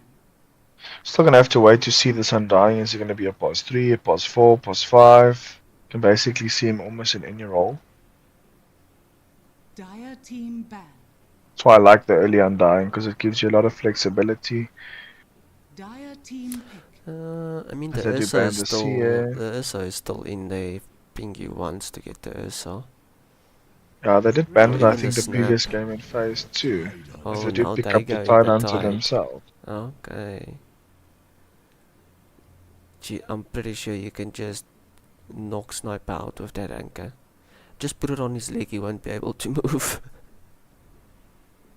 Still gonna have to wait to see this Undying. Is it gonna be a pos 3, a pos 4, pos 5? Can basically see him almost in any role. Dire team ban. That's why I like the early Undying, because it gives you a lot of flexibility. Dire team pick. I mean As the they do Ursa ban is the still Seer. in there if Pingu wants to get the Ursa. Yeah, they did ban Or it I even think the the previous Snap. game in phase 2. As Oh, they do now pick they up the going the Titancup Tide. themselves. Okay. Gee, I'm pretty sure you can just knock Sniper out with that anchor. Just put it on his leg, he won't be able to move.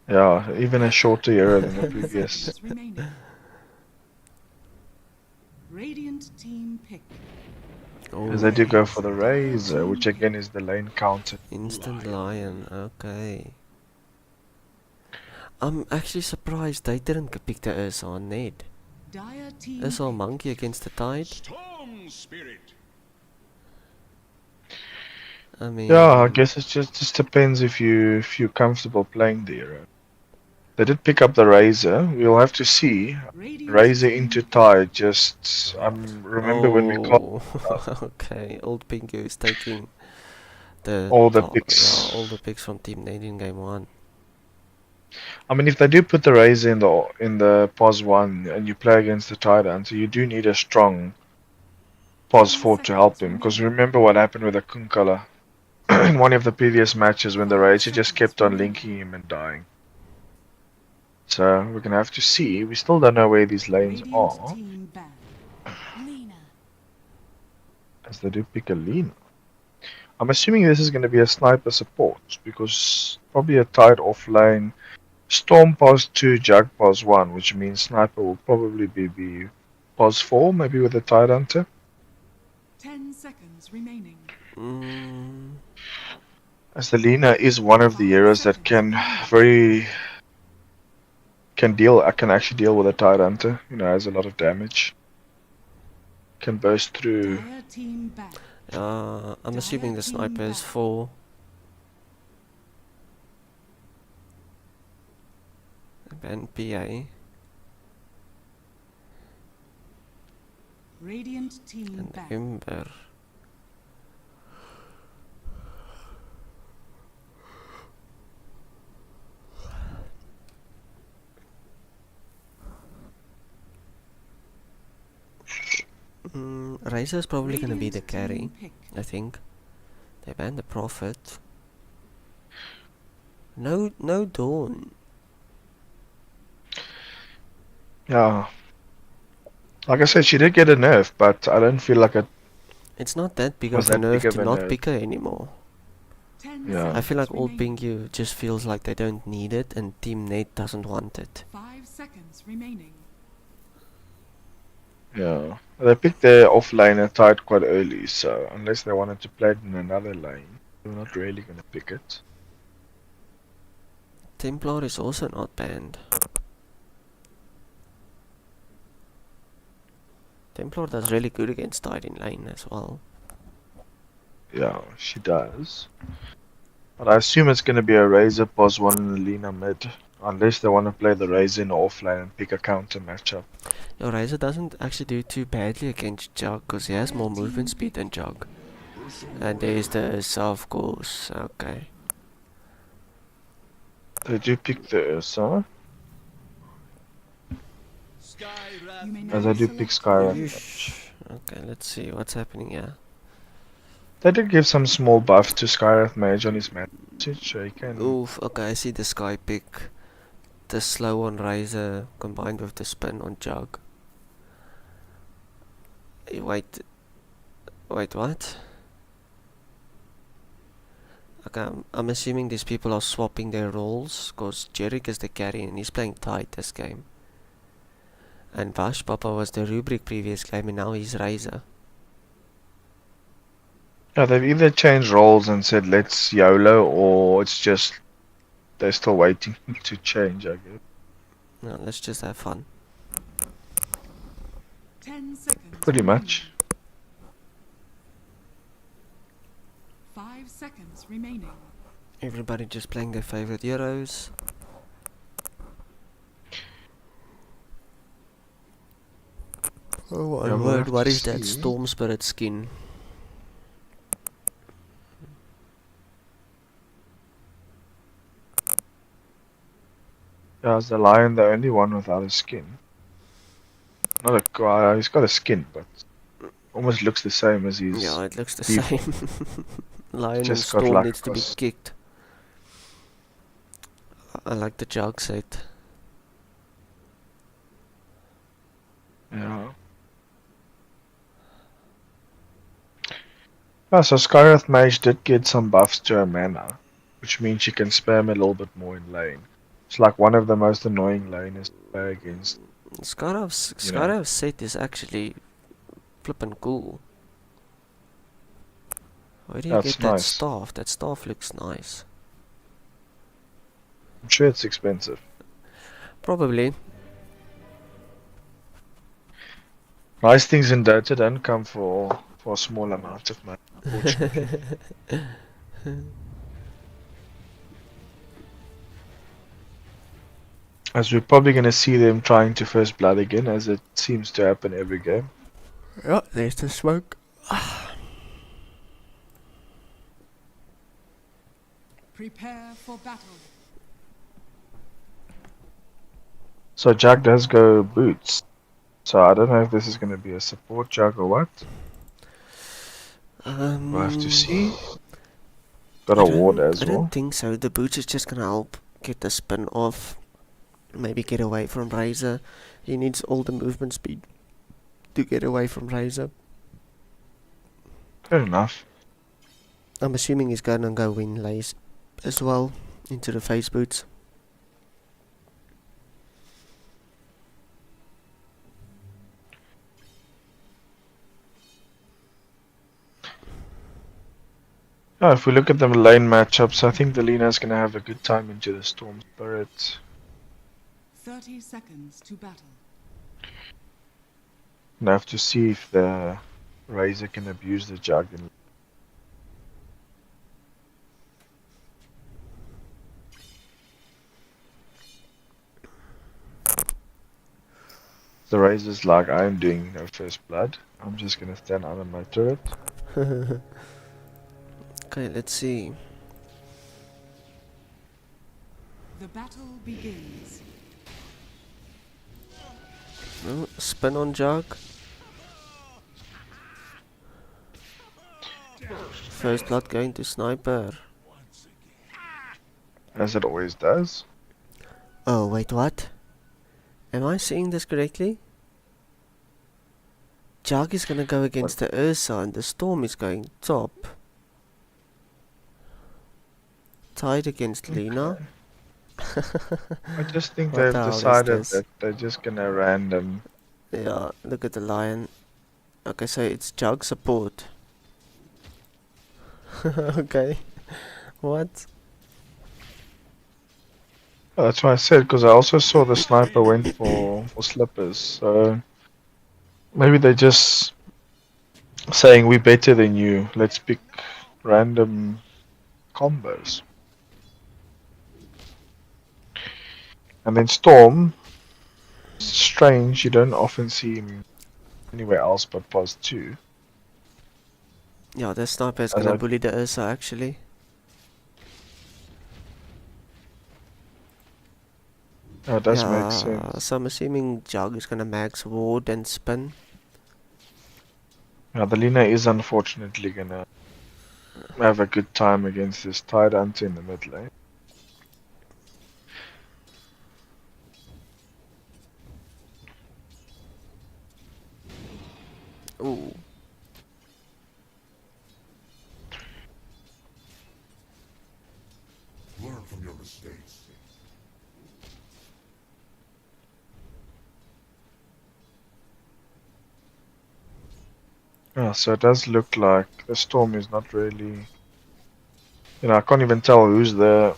Yeah, even a shorter hero than the 10 previous. seconds remaining. Radiant team pick. As they do go Oh, for the Razor, which again is the lane counter. instant lion, okay. I'm actually surprised they didn't pick the Ursa on NEDD. Dire team Ursa pick. Monkey against the Tide? Storm Spirit. I mean... Yeah, I guess it just depends if you're comfortable playing the hero. They did pick up the Razor. We'll have to see. Radiant Razor team into pick. Tide. Just remember when we caught Oh, okay. Old Pingu is taking the all the all picks. the picks from Team NEDD in game 1. I mean, if they do put the Razor in the pos 1 and you play against the Tide Hunter, you do need a strong pos 10 4 to help seconds him. Because remaining. remember what happened with the Kunkala in one of the previous matches when the 5 Razor just seconds kept on remaining. linking him and dying. So we're gonna have to see. We still don't know where these lanes Radiant are, team ban. Lena. as they do pick a Lina. I'm assuming this is going to be a sniper support because probably a Tide offlane, Storm pos 2, Jug pos 1, which means sniper will probably be pos 4, maybe with a Tide Hunter. 10 seconds remaining. As the Lina is one of the 5 heroes that seconds remaining. can actually deal with a Tide Hunter. You know, has a lot of damage. Can burst through. Dire team ban. I'm assuming the Dire team sniper is back. 4. And PA. Radiant team And back. Ember. Razor is probably gonna be the Radiant carry, team pick. I think. They banned the Prophet. No Dawn. Yeah. Like I said, she did get a nerf, but I don't feel like it It's not that big was of a that big nerf of to a not nerf. pick her anymore. 10 Yeah. I feel like seconds old remaining. Pingu just feels like they don't need it and Team NEDD doesn't want it. 5 seconds remaining. Yeah. They picked their offlaner tied quite early, so unless they wanted to play it in another lane, they're not really gonna pick it. Templar is also not banned. Templar does really good against Tide in lane as well. Yeah, she does. But I assume it's gonna be a Razor pos 1 and a Lina mid. Unless they want to play the Razor in the offlane and pick a counter matchup. Your Razor doesn't actually do too badly against Jug because he has more movement speed than Jug. And there's the South course, okay. They do pick the Ursa, You may as now I do pick select your Skyrim. hero. Yeesh. Okay, let's see what's happening here. They did give some small buffs to Skywrath Mage on his message, so he can... Oof, okay, I see the Sky pick. The slow on Razor combined with the spin on Jug. Wait, what? Okay, I'm assuming these people are swapping their roles, cause Jerick is the carry and he's playing tight this game. And Vash Papa was the Rubric previous game and now he's Razor. Yeah, they've either changed roles and said let's YOLO, or it's just they're still waiting to change, I guess. No, let's just have fun. 10 seconds Pretty remaining. much. 5 seconds remaining. Everybody just playing their favorite heroes. Oh Yeah, my we'll word, have what to is that see. Storm Spirit skin? Yeah, is the lion the only one without a skin? Not a guy, he's got a skin, but almost looks the same as his Yeah, it looks the default. same. Lion and Just got Storm luck, needs to be 'cause- kicked. I like the Jug set. Yeah. Yeah, so Skywrath Mage did get some buffs to her mana, which means she can spam a little bit more in lane. It's like one of the most annoying laners to play against. You know. Skyrav's set is actually flippin' cool. Where do you That's get that nice. staff? That staff looks nice. I'm sure it's expensive. Probably. Nice things in Dota don't come for a small amount of money, unfortunately. As we're probably going to see them trying to first blood again, as it seems to happen every game. Yeah, there's the smoke. Prepare for battle. So Jack does go boots. So I don't know if this is going to be a support Jack or what. We'll have to see. Got a ward as I well. don't think so. The boots is just gonna help get the spin off. Maybe get away from Razor. He needs all the movement speed to get away from Razor. Fair enough. I'm assuming he's gonna go win lace as well into the face boots. Oh, if we look at the lane matchups, I think the Lina's going to have a good time into the Storm Spirit. 30 seconds to battle. And I have to see if the Razor can abuse the Jug. The Razor's like, I'm doing no first blood. I'm just gonna stand under my turret. Okay, let's see. The battle begins. Oh, spin on Jug. First blood going to Sniper. As it always does. Oh, wait, what? Am I seeing this correctly? Jug is gonna go against the Ursa and the Storm is going top. Tide against Lina. I just think What they've the hell is decided this? that they're just gonna random. Yeah, look at the lion. Okay, so it's Jug support. Okay. What? Oh, that's why I said, because I also saw the sniper went for slippers. So maybe they're just saying we're better than you. Let's pick random combos. And then Storm, strange, you don't often see him anywhere else but pos 2. Yeah, the Sniper is As gonna I- bully the Ursa actually. Oh, it does make Yeah, sense. so I'm assuming Jug is gonna max ward and spin. Yeah, the Lina is unfortunately gonna have a good time against this Tide Hunter in the mid lane. Ooh. Learn from your mistakes. Yeah, so it does look like the Storm is not really. I can't even tell who's the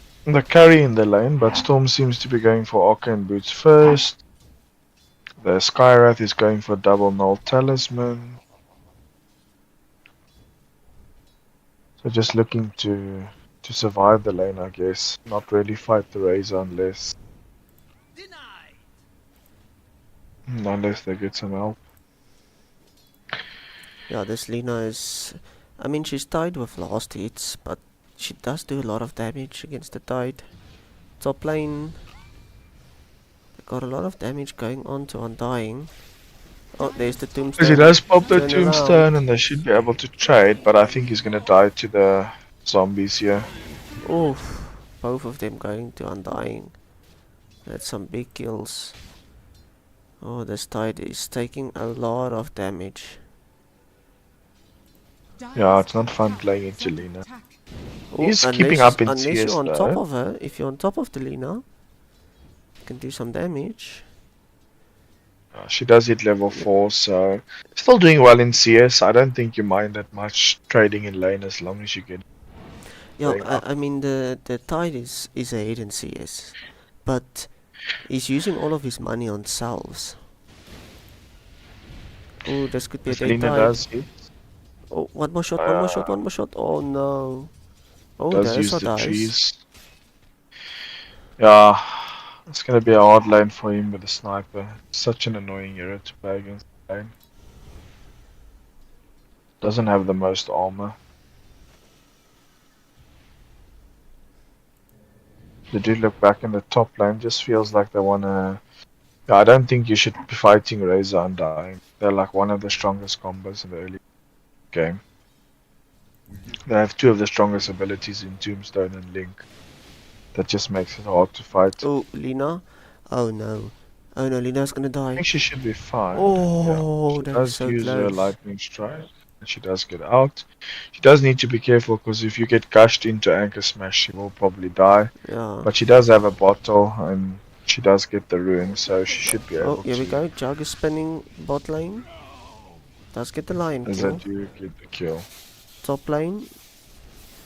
carry in the lane, but Storm seems to be going for Arcane Boots first. The Skyrath is going for double null talisman. So just looking to survive the lane, I guess. Not really fight the Razor unless they get some help. Yeah, this Lina is... I mean, she's tied with last hits, but she does do a lot of damage against the Tide. Top lane... They got a lot of damage going on to Undying. Oh, there's the Because tombstone. he does pop the Turn tombstone around. and they should be able to trade, but I think he's gonna die to the zombies here. Oof. Both of them going to Undying. That's some big kills. Oh, this Tide is taking a lot of damage. Yeah, it's not fun playing Angelina. Oh, He's keeping up in unless CS you're on top though. of her, if you're on top of the Lina, you can do some damage. She does hit level 4, so still doing well in CS. I don't think you mind that much trading in lane as long as you get Yeah, going up. I mean the Tide is ahead in CS, but he's using all of his money on salves. Oh, this could be a dead Lina Tide. does hit. Oh, one more shot, one more shot, one more shot. Oh no. Oh, Does the use Ursa the dies. trees. Yeah, it's gonna be a hard lane for him with the sniper. Such an annoying hero to play against the lane. Doesn't have the most armor. They do look back in the top lane, just feels like they wanna. Yeah, I don't think you should be fighting Razor Undying. They're like one of the strongest combos in the early game. They have two of the strongest abilities in Tombstone and Link. That just makes it hard to fight. Oh, Lina. Oh no. Oh no, Lina's gonna I die. think she should be fine. Oh, She that was does so use her close. lightning strike, and she does get out. She does need to be careful because if you get gushed into anchor smash, she will probably die. Yeah. But she does have a bottle, and she does get the ruin, so she should be Oh, able here we to. go. Jug is spinning bot lane. Does get the lion As kill. I do get the kill. Top lane.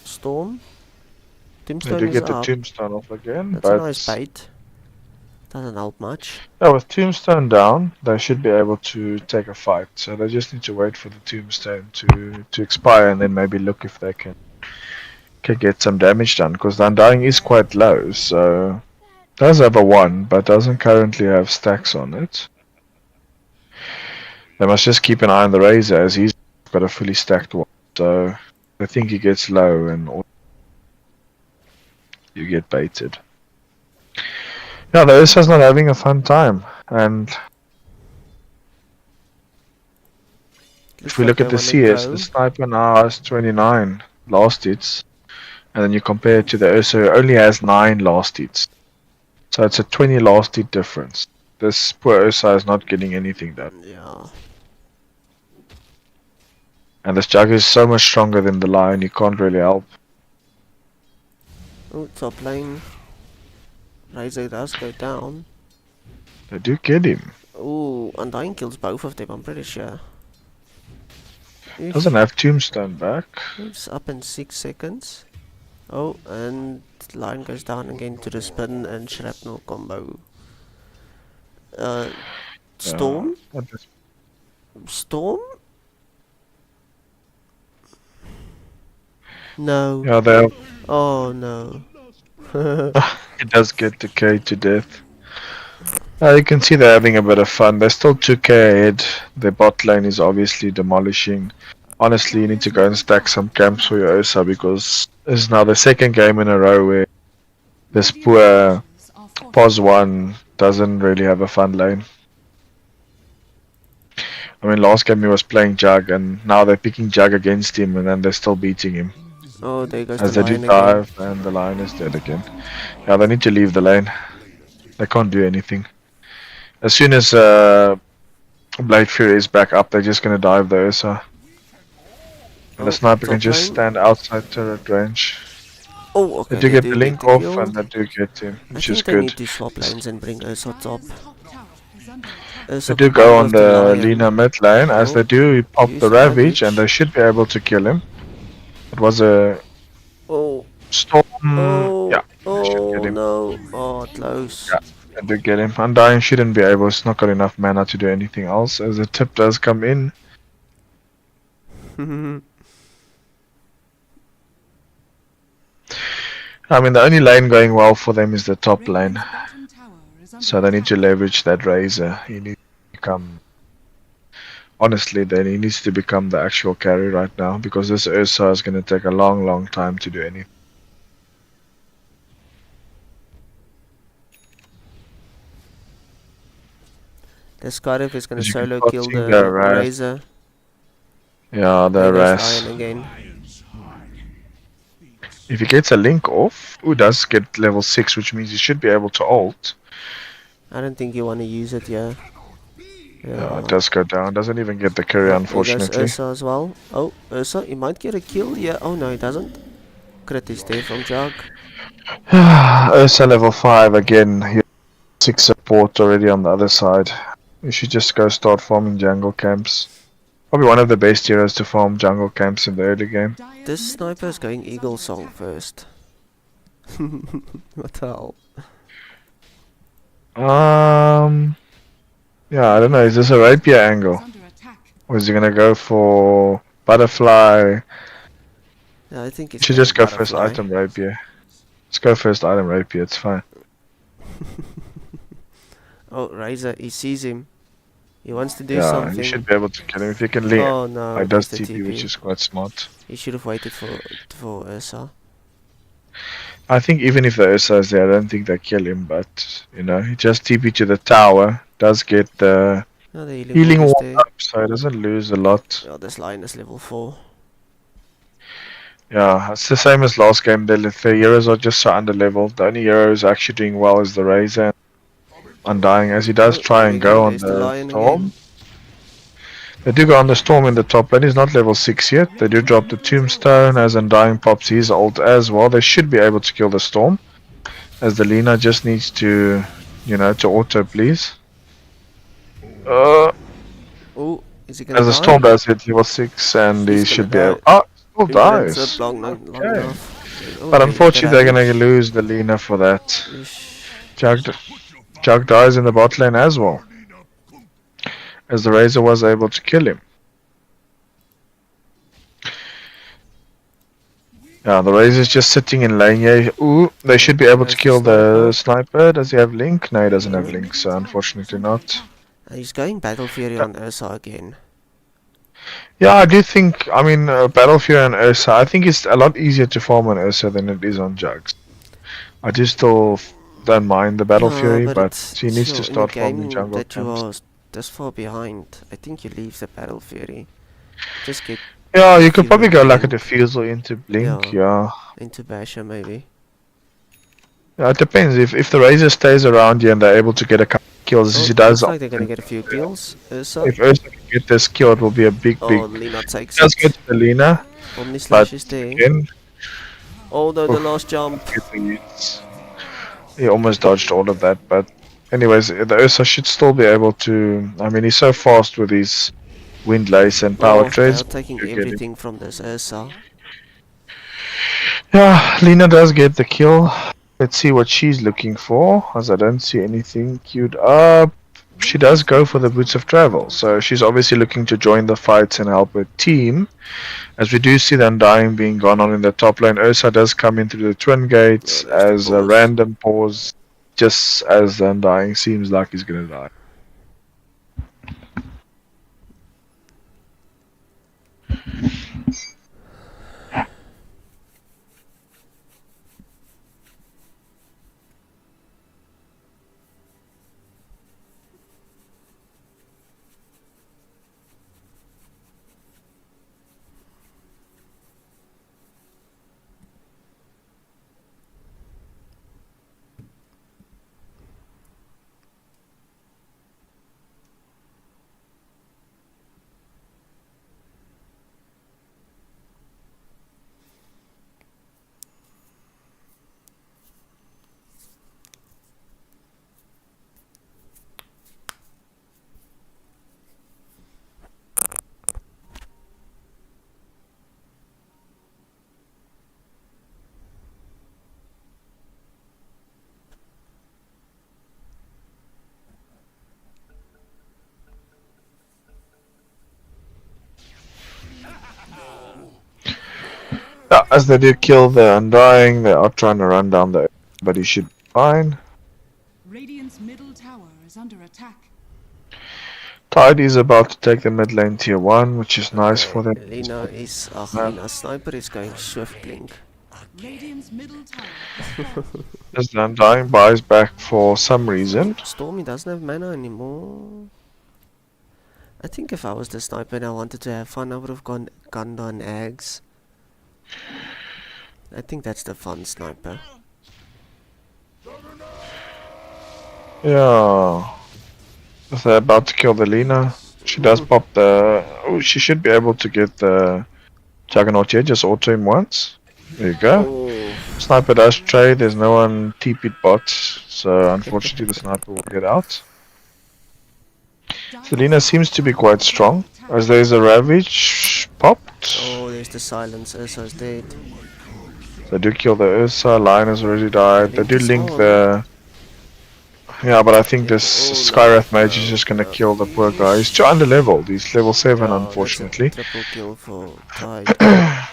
Storm. They Tombstone do is get the up. tombstone off again, That's a but nice bait. Doesn't help much. yeah, with tombstone down, they should be able to take a fight. So they just need to wait for the tombstone to expire, and then maybe look if they can get some damage done. Because the undying is quite low, so does have a 1, but doesn't currently have stacks on it. They must just keep an eye on the Razor as he's got a fully stacked one. So I think he gets low and you get baited. Yeah, the Ursa's not having a fun time. And if we look at the CS, the Sniper now has 29 last hits. And then you compare it to the Ursa who only has 9 last hits. So it's a 20 last hit difference. This poor Ursa is not getting anything done. Yeah. And this Jug is so much stronger than the Lion, you can't really help. Oh, top lane. Razor does go down. They do get him. Oh, Undying kills both of them, I'm pretty sure. Doesn't have Tombstone back. It's up in 6 seconds. Oh, and line goes down again to the spin and shrapnel combo. Storm? Storm? No. Yeah, they Oh no. it does get decayed to death. You can see they're having a bit of fun. They're still 2k ahead. Their bot lane is obviously demolishing. Honestly, you need to go and stack some camps for your Ursa because this is now the second game in a row where this poor POS 1 doesn't really have a fun lane. I mean, last game he was playing Jug and now they're picking Jug against him and then they're still beating him. Oh, there goes As the they do lion dive again. and the lion is dead again. Yeah, they need to leave the lane. They can't do anything. As soon as Blade Fury is back up, they're just gonna dive the Ursa. And the sniper can top just lane. stand outside turret range. Oh, okay. They do get the link the off kill. and they do get him, I which think is they good. need to swap lanes and bring Ursa top. Dire's top tower is under attack. Ursa They do combined go on with the lion. Lina mid lane. As they do pop Use the Ravage and Ravage. they should be able to kill him. It was a Oh, storm. oh, Yeah, they should get oh him. no. Oh, close. Yeah, they do get him. Undying shouldn't be able, it's not got enough mana to do anything else as the tip does come in. I mean, the only lane going well for them is the top lane. Radiant's bottom tower is under So they need to attack. leverage that Razor. He needs to become... Honestly, then he needs to become the actual carry right now because this Ursa is going to take a long time to do anything. The Scarif is gonna As you can solo start kill seeing the the Raz. Razor. Yeah, the There goes Ras. lion again. If he gets a link off, who does get level 6, which means he should be able to ult. I don't think you want to use it, yeah. Yeah, it does go down. Doesn't even get the carry, Oh, there goes unfortunately. Ursa as well. Oh, Ursa, he might get a kill, yeah. Oh no, he doesn't. Crit is there from Jug. Ursa level 5 again. He has 6 support already on the other side. You should just go start farming jungle camps. Probably one of the best heroes to farm jungle camps in the early game. Dire's This middle sniper is tower going is Eagle under Song attack. first. What the hell? Yeah, I don't know. Is this a rapier angle? Is under attack. Or is he gonna go for butterfly? Yeah, I think it's Should going just go first butterfly. item rapier. Let's go first item rapier, it's fine. Oh, Razor, he sees him. He wants to do Yeah, something. you should be able to kill him if you can leave. Oh no, It does there's the TP, which is quite smart. He should have waited for Ursa. I think even if the Ursa is there, I don't think they kill him, but you know, he just TP to the tower, does get the Oh, the healing ward is wall there. up, so he doesn't lose a lot. Oh, this lion is level 4. Yeah, it's the same as last game. The heroes are just so under leveled. The only hero who's actually doing well is the Razor. Undying, as he does Oh, try there and we go on there's the the lion storm. again. They do go on the storm in the top lane. He's not level 6 yet. They do drop the tombstone as Undying pops his ult as well. They should be able to kill the storm. As the Lina just needs to, you know, to auto please. Oh, is he gonna As the die? storm does hit level 6 and he He's should gonna be able. die. Oh, still He wouldn't dies. zip long Okay. enough. Oh, But there- unfortunately, that they're gonna happened. lose the Lina for that. Yeesh. Jug dies in the bot lane as well. As the Razor was able to kill him. Yeah, the Razor's just sitting in lane here. Ooh, they should be able to There's the kill the sniper. sniper. Does he have Link? No, he doesn't have Link, so unfortunately not. He's going Battle Fury on Ursa again. Yeah, I do think. I mean, Battlefield and Ursa. I think it's a lot easier to farm on Ursa than it is on Jugs. I just still don't mind the Battle No, Fury, but but it's he needs to still in a start farming game jungle that you camps. are this far behind. I think you leave the Battle Fury. Just get Yeah, you if could you probably want go like a Blink. diffusal into Blink. Yeah. Yeah. Into Basher maybe. Yeah, it depends. If the Razor stays around you and they're able to get a couple kills, as Oh, he does, looks like they're gonna get a few kills. Ursa. if Ursa can get this kill, it will be a big. Oh, Lina takes Does go it. to the Lina, Omni but Slash is there. again, Oh no, the oof, last jump. he almost dodged all of that. But anyways, the Ursa should still be able to. I mean, he's so fast with his wind lace and power Oh, they trades. are taking You get him. everything from this Ursa. Yeah, Lina does get the kill. Let's see what she's looking for, as I don't see anything queued up. She does go for the Boots of Travel, so she's obviously looking to join the fights and help her team. As we do see the Undying being gone on in the top lane, Ursa does come in through the Twin Gates Oh, there's the as a pause. random pause, just as the Undying seems like he's gonna die. Yeah, as they do kill the Undying, they are trying to run down the, but he should be fine. Radiant's middle tower is under attack. Tide is about to take the mid lane tier 1, which is nice for them. Lina's sniper is going swift blink. Radiant's middle tower has fallen. As the Undying buys back for some reason. Stormy doesn't have mana anymore. I think if I was the sniper and I wanted to have fun, I would have gunned on Ags. I think that's the fun sniper. Yeah. As they're about to kill the Lina. She does pop the... Oh, she should be able to get the Juggernaut here. Just auto him once. There you go. Oh, Sniper does trade. There's no one TP'd bot. So unfortunately the sniper will get out. Selena seems to be quite strong. As there's a Ravage popped. oh, there's the silence. Ursa's dead. They do kill the Ursa. Lion has already died. They do link the... Yeah, but I think this Skywrath Mage is just gonna kill the poor guy. He's too under-leveled. He's level 7, Oh, unfortunately. that's a triple kill for Tide.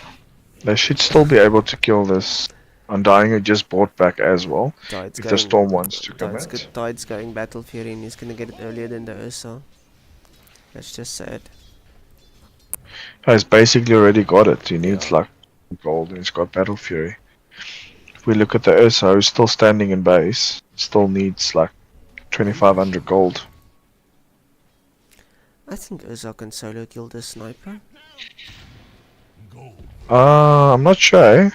They should still be able to kill this Undying who just bought back as well. Tide's If the Storm wants to come in. Tide's going Battle Fury and he's gonna get it earlier than the Ursa. That's just sad. He's basically already got it. He needs like gold and he's got Battle Fury. If we look at the Ursa who's still standing in base, still needs like 2500 gold. I think Ursa can solo kill the sniper. I'm not sure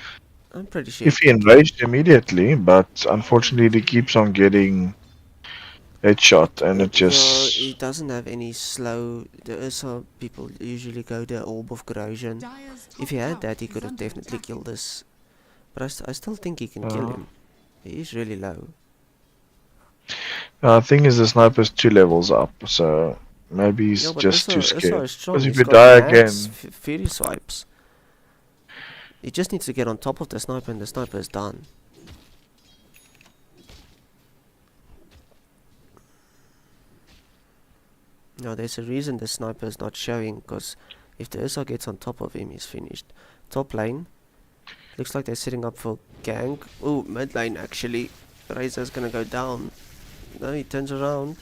I'm pretty sure. if he enraged immediately, but unfortunately he keeps on getting headshot and it just... He doesn't have any slow. The Ursa people usually go the Orb of Corrosion. Dire's top If he had tower that, he is could have under definitely attack. killed this. But I still think he can kill him. He is really low. thing is the sniper's 2 levels up, so maybe he's Yeah, but just too Ursa scared. is strong. Because if He's you got die max again... Fury swipes. He just needs to get on top of the sniper and the sniper is done. No, there's a reason the sniper is not showing, because if the Ursa gets on top of him, he's finished. Top lane. Looks like they're setting up for gank. Oh, mid lane actually. Razor's gonna go down. No, he turns around.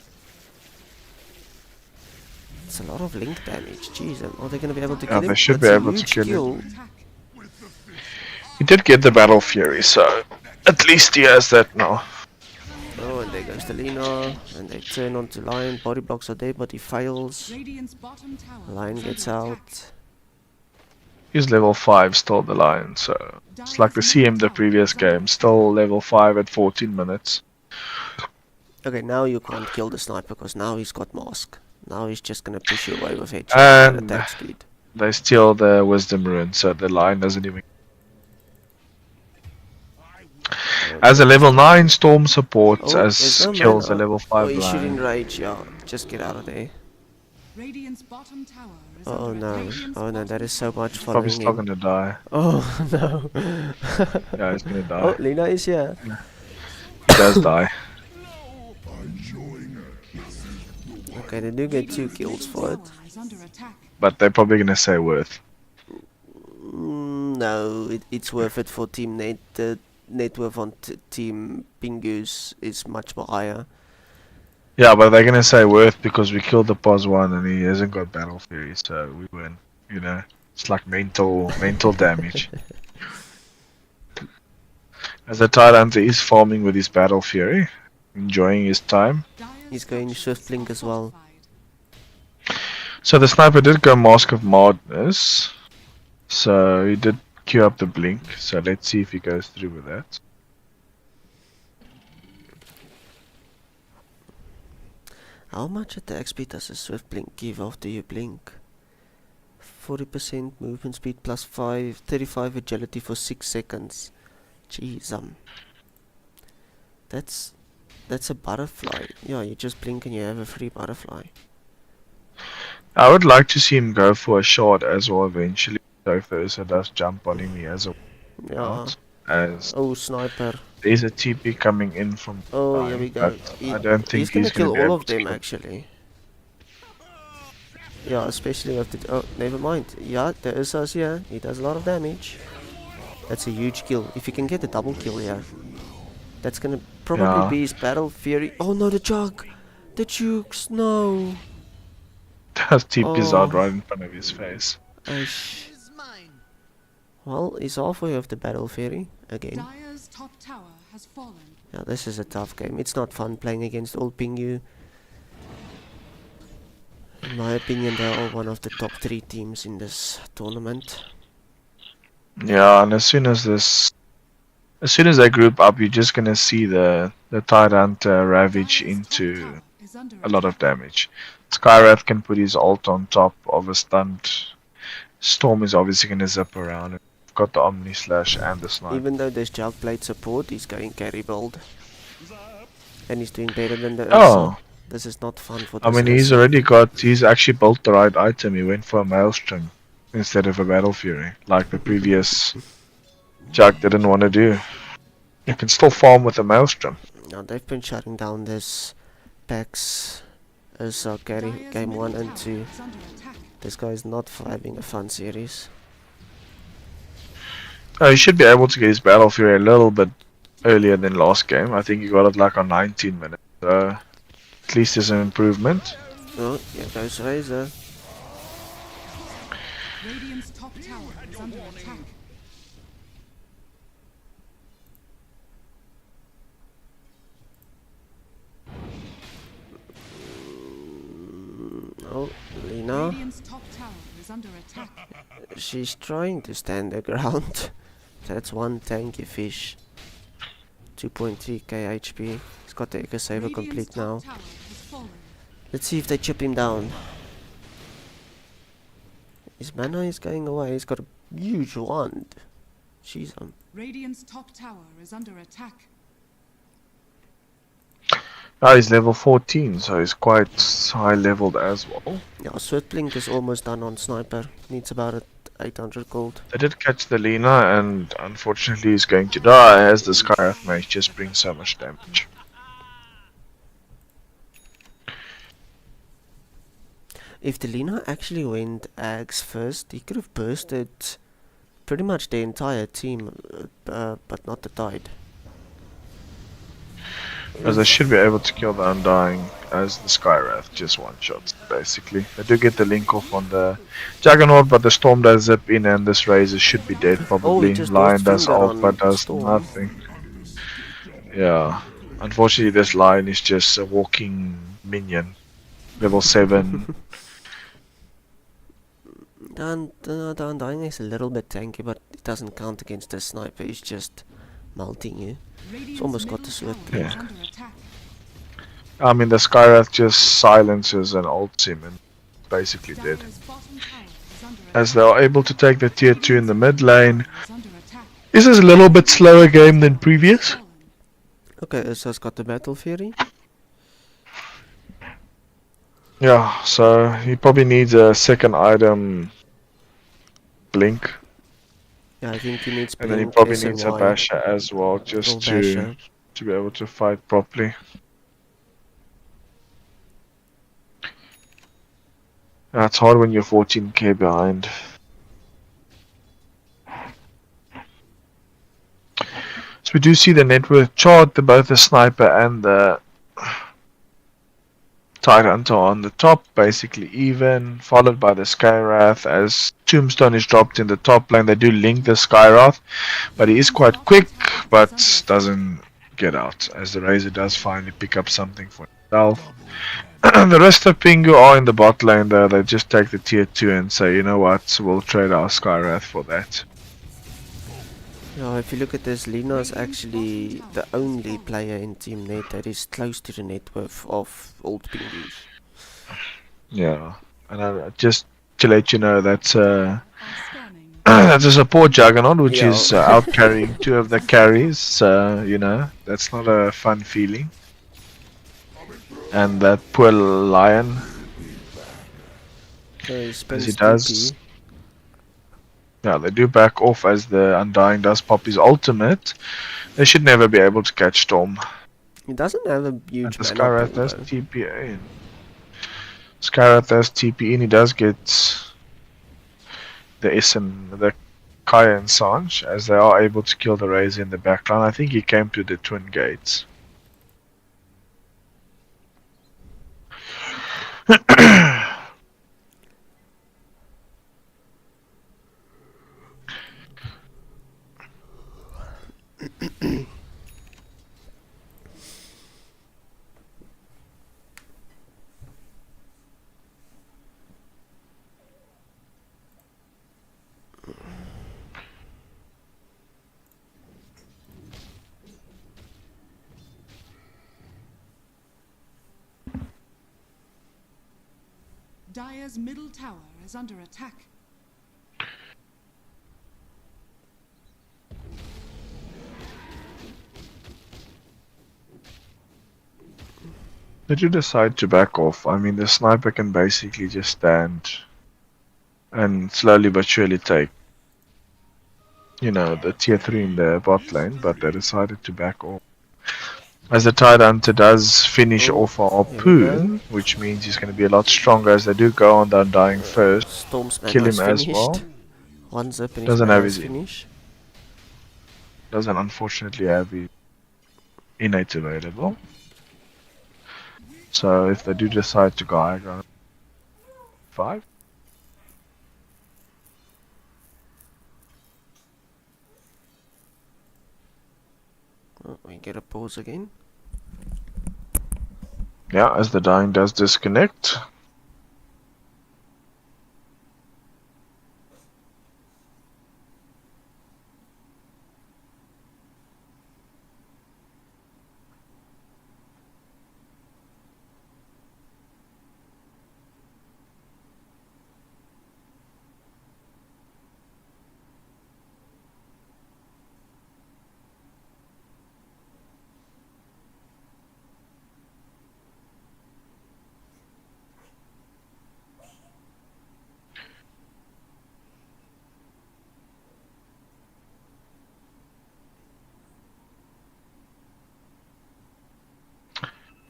It's a lot of link damage. Jeez, are they gonna be able to Yeah, kill him? they should That's be a able to huge kill him. kill. Attack. He did get the Battle Fury, so at least he has that now. Oh, and there goes the Lina, and they turn onto Lion. Body blocks are there, but he fails. Radiant's bottom tower Lion is gets under attack. out. He's level 5 still, the Lion, so it's like the CM the previous game, still level 5 at 14 minutes. Okay, now you can't kill the sniper because now he's got mask. Now he's just gonna push you away with headshot and And attack speed. they steal the Wisdom Rune, so the Lion doesn't even... As a level 9 Storm support, Oh, there's as no man. kills a Oh, level oh, 5 he should Lion. enrage. Yeah, just get out of there. Radiant's bottom tower is Oh under no, attack. Radiant's oh no, bottom that is so tower much is Probably following still him. gonna die. Oh no. Yeah, he's gonna die. Oh, Lina is here. He does die. Okay, they do get 2 kills for it. tower is under attack. But they're probably gonna say worth. No, it's worth it for Team Net. The net worth on Team Pingu's is much more higher. Yeah, but they're gonna say worth because we killed the POS 1 and he hasn't got Battle Fury, so we win. You know? It's like mental damage. As the Tyrant is farming with his Battle Fury, enjoying his time. Dire's He's going structures Swift Blink are as well. fortified. So the sniper did go Mask of Madness. So he did queue up the blink. So let's see if he goes through with that. How much attack speed does a Swift Blink give after you blink? 40% movement speed plus 35 agility for 6 seconds. Jeez, that's a butterfly. Yeah, you just blink and you have a free butterfly. I would like to see him go for a shot as well eventually. So if the Ursa does jump on him, he has a Yeah. out. As Oh, sniper. there's a TP coming in from Oh, behind, here we go. but I don't think He's gonna he's kill be all able of to them kill. actually. Yeah, especially with the... Oh, never mind. Yeah, the Ursa's here. He does a lot of damage. That's a huge kill. If you can get a double kill here, that's gonna probably Yeah. be his Battle Fury. Oh no, the Jug! The Jukes, no! Does TP's out Oh. right in front of his face. Aish. Well, he's halfway of the Battle Fury again. Dire's top tower has fallen. Yeah, this is a tough game. It's not fun playing against old Pingu. In my opinion, they're all one of the top 3 teams in this tournament. Yeah, and as soon as they group up, you're just gonna see the Tyrant ravage Dire's top into tower is under a lot of attack. damage. Skyrath can put his ult on top of a stunned. Storm is obviously gonna zip around. We've got the Omni Slash and the Sniper. Even though there's Jug Blade support, he's going carry build. And he's doing better than the Oh. Ursa. This is not fun for I this mean, Ursa. he's actually built the right item. He went for a Maelstrom instead of a Battle Fury, like the previous Jug didn't want to do. You can still farm with a Maelstrom. Now they've been shutting down this PAX Ursa carry Dire's game middle 1 and tower 2. is under attack. This guy is not having a fun series. He should be able to get his Battle Fury a little bit earlier than last game. I think he got it like on 19 minutes. So at least there's an improvement. Oh, here goes Razor. Radiant's top tower is under attack. Oh, Lina. Radiant's top tower is under attack. She's trying to stand her ground. That's one tanky fish. 2.3k HP. He's got the Echo Saver Radiant's complete top now. tower has fallen. Let's see if they chip him down. His mana is going away. He's got a huge wand. Jeez, Radiant's top tower is under attack. He's level 14, so he's quite high leveled as well. yeah, Swift Blink is almost done on Sniper. Needs about 800 gold. They did catch the Lina, and unfortunately he's going to die as the Skyrath Mage just brings so much damage. If the Lina actually went Axe first, he could have bursted pretty much the entire team, but not the Tide. As they should be able to kill the Undying as the Skywrath just one shots, basically. They do get the link off on the Juggernaut, but the Storm does zip in and this Razor should be dead Oh, he probably. just Lion lost does finger ult but on does Storm. nothing. Yeah. Unfortunately this Lion is just a walking minion. Level 7. The Undying is a little bit tanky, but it doesn't count against the sniper. He's just melting you. It's almost got the sword. Yeah. I mean the Skywrath just silences and ults him and basically dead. As they are able to take the tier 2 in the mid lane. This is a little bit slower game than previous. Okay, Ursa's got the Battle Fury. Yeah, so he probably needs a second item, Blink, Yeah, I think he needs and then he Blink, probably needs a SNY, Basher as well, or just Basher. to be able to fight properly. Yeah, it's hard when you're 14k behind. So we do see the net worth chart, both the Sniper and the Titancup on the top, basically even, followed by the Skywrath. As Tombstone is dropped in the top lane, they do link the Skywrath, but he is quite quick, but doesn't get out, as the Razor does finally pick up something for himself. The rest of Pingu are in the bot lane though. They just take the tier 2 and say, you know what, we'll trade our Skywrath for that. Yeah, if you look at this, Lina is actually the only player in Team Net that is close to the net worth of old Pingus. Yeah, and just to let you know, that's that's a support Juggernaut, which Yeah. is out carrying 2 of the carries. So you know that's not a fun feeling. And that poor Lion, So he as spends he does. TP. Yeah, they do back off as the Undying does pop his ultimate. They should never be able to catch Storm. He doesn't have a And huge the mana Skywrath pool does though. TP in. Skywrath does TP in. He does get the the Kaya and Sanj, as they are able to kill the Razor in the backline. I think he came to the Twin Gates. Dire's middle tower is under attack. Did you decide to back off? I mean, the sniper can basically just stand and slowly but surely take, you know, the tier 3 in the bot lane, but they decided to back off. As the Tide Hunter does finish off our Here we go. Harpoon, which means he's going to be a lot stronger, as they do go on the Undying first. Storm's Kill mana is him as finished. well. One zip and Doesn't his have mana is his- finished. Doesn't unfortunately have his innate available. So if they do decide to go high ground 5, Oh, we get a pause again. yeah, as the Dying does disconnect.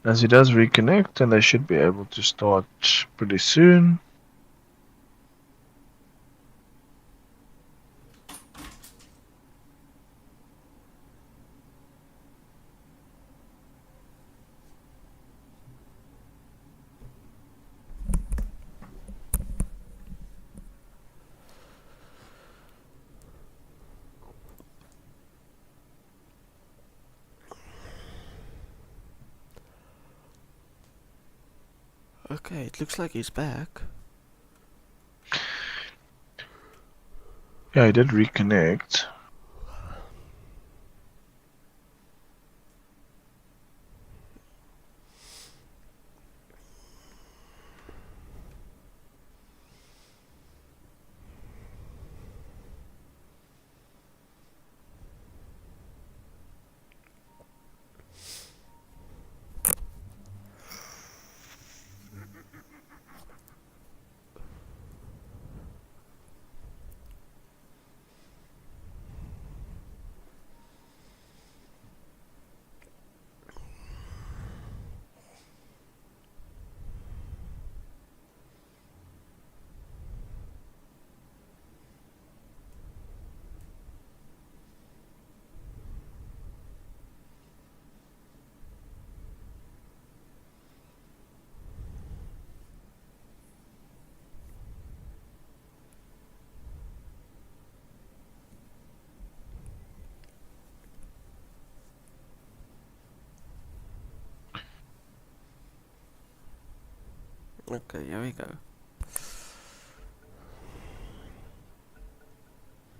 As he does reconnect, and they should be able to start pretty soon. Okay, it looks like he's back. Yeah, I did reconnect. Okay, here we go.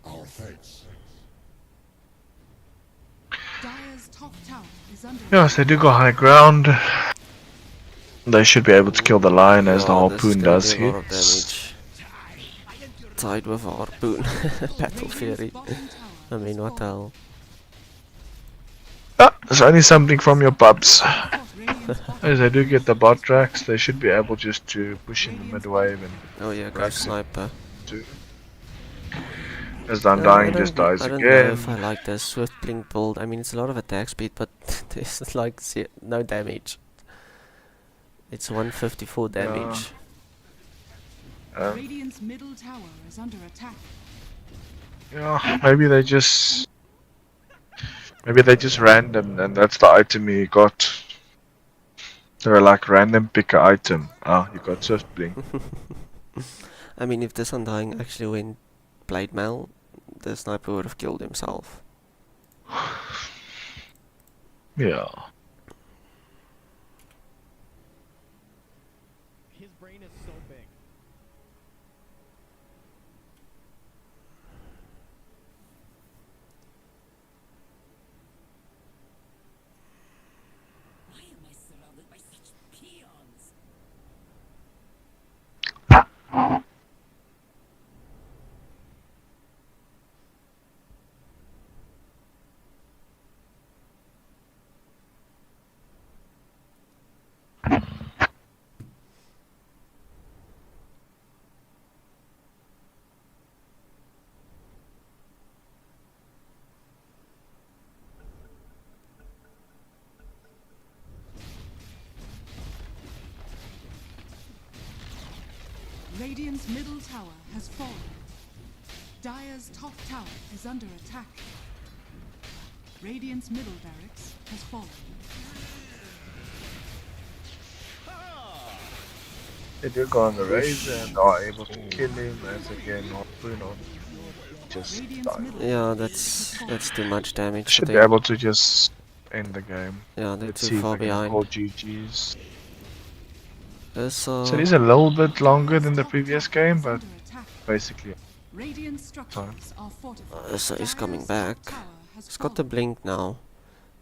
Our thanks. Dire's top tower is under Yes, they do go high ground. They should be able to kill the lion as the Yeah, this is harpoon gonna does be a lot of hit. damage. Tied with harpoon. Battle Fury. Radiant's bottom tower I mean, has what the fallen. hell? Ah, there's only something from your pups. Radiant's bottom As they do tower get the has bot fallen. tracks, they should be able just to push in the mid wave and Oh yeah, go rack it sniper. too. As the I Undying just dies I don't know if I again. like the Swift Blink build. I mean, it's a lot of attack speed, but there's like no damage. It's 154 damage. Radiant's middle tower is under attack. Yeah, maybe they just random and that's the item you got. They were like random pick a item. Ah, you got Swift Blink. I mean, if this Undying actually went Blade Mail, the sniper would have killed himself. Yeah. His brain is so big. Why am I surrounded by such peons? Radiant's middle tower has fallen. Dire's top tower is under attack. Radiant's middle barracks has fallen. They do go on the razor and are able to kill him as again harpoon on just Radiant's die. middle Yeah, barracks has fallen. that's too much damage. Should for be them. able to just end the game. Yeah, they're Let's too see if far we can behind. call GG's. So So it is a little bit longer than the Dire's previous top tower game, is but under attack. basically Radiant structures are fortified. so he's coming Dire's back. top tower has He's got the fallen. blink now.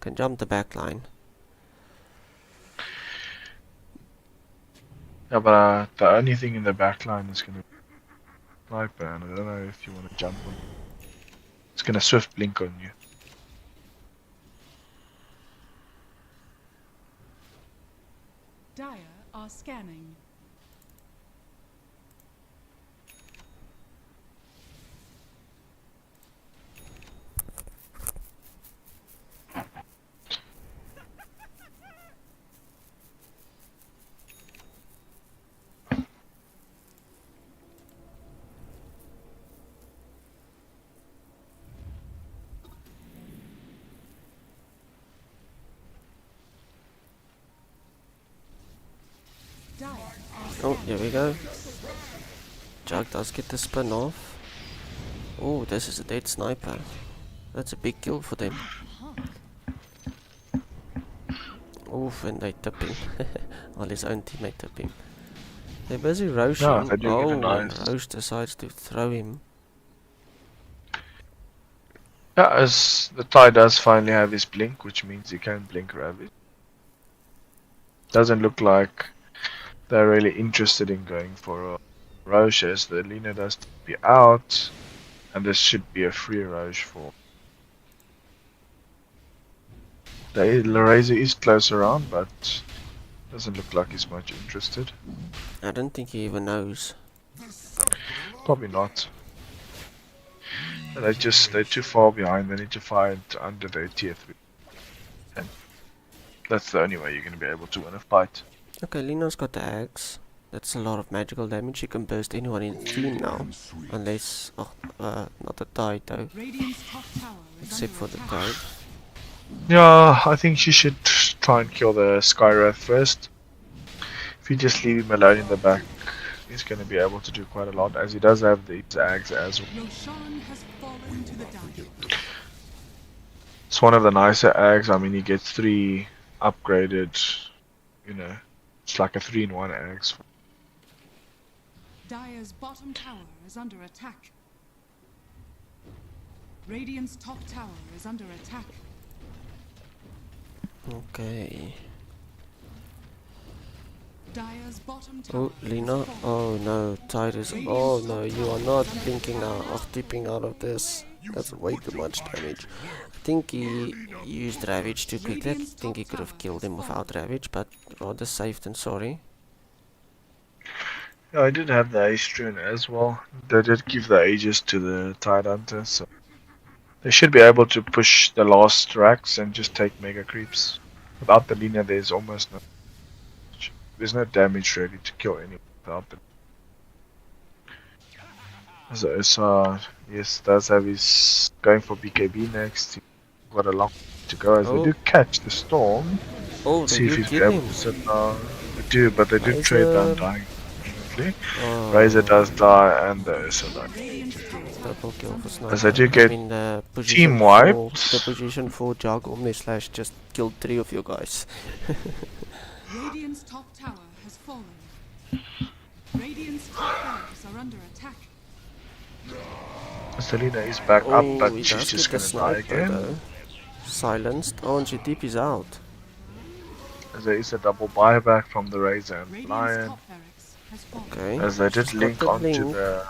Can jump the back line. yeah, but the only thing in the back line is gonna be sniper, and I don't know if you want to jump on. It's gonna swift blink on you. Dire are scanning. Dire are Oh, scanning. here we go. Jug does get the spin off. Oh, this is a dead sniper. That's a big kill for them. Oof, and they tip him. While his own teammate tip him. They're busy roashing. Yeah, they do get a Oh, and nice. Roche decides to throw him. Yeah, as the Tide does finally have his blink, which means he can blink Ravage. Doesn't look like they're really interested in going for a Roche, as the Lina does be out, and this should be a free Roche for. The Razor is close around, but doesn't look like he's much interested. I don't think he even knows. Probably not. They're too far behind. They need to fight under their tier 3. And that's the only way you're going to be able to win a fight. Okay, Lina's got the axe. That's a lot of magical damage. She can burst anyone in the team now. Unless, not the Tide though. Radiant's top tower is Except for under the attack. Tide. Yeah, I think she should try and kill the Skywrath first. If you just leave him alone in the back, he's going to be able to do quite a lot, as he does have the Zags as well. Roshan has fallen to the dungeon. It's one of the nicer Ags. I mean, he gets 3 upgraded, it's like a 3-in-1 Ags. Dire's bottom tower is under attack. Radiant's top tower is under attack. Okay. Dire's bottom tower Oh, Lina. has fallen. Oh no, Tide is. Oh no, you are not thinking of tipping out of this. That's way too much damage. I think he used Ravage too quickly. I think he could have killed him without Ravage, but rather safe than sorry. Yeah, I did have the Ace Rune as well. They did give the Aegis to the Tide Hunter, so they should be able to push the last racks and just take mega creeps. Without the Lina, there's no damage really to kill anyone without them. So yes, does have his going for BKB next. He's got a long way to go, as they do catch the storm. Oh, See they if do he's kill able him. to sit down. They do, but they do trade down dying. Oh, Razor does die, and the Ursa dies. Radiant's top tower double kill for Sniper. As I do get mean, the position team for, wiped. the position for Jug Omni Slash just killed 3 of you guys. Radiant's top tower has fallen. Radiant's top barracks are under attack. Selena is back Oh, up, but he she's does just get the gonna die sniper again. though. Silenced. Oh, and she deep is out. As there is a double buyback from the Razor and Radiant's Lion. top barracks has fallen. Okay. As they did She's got link the onto link. the.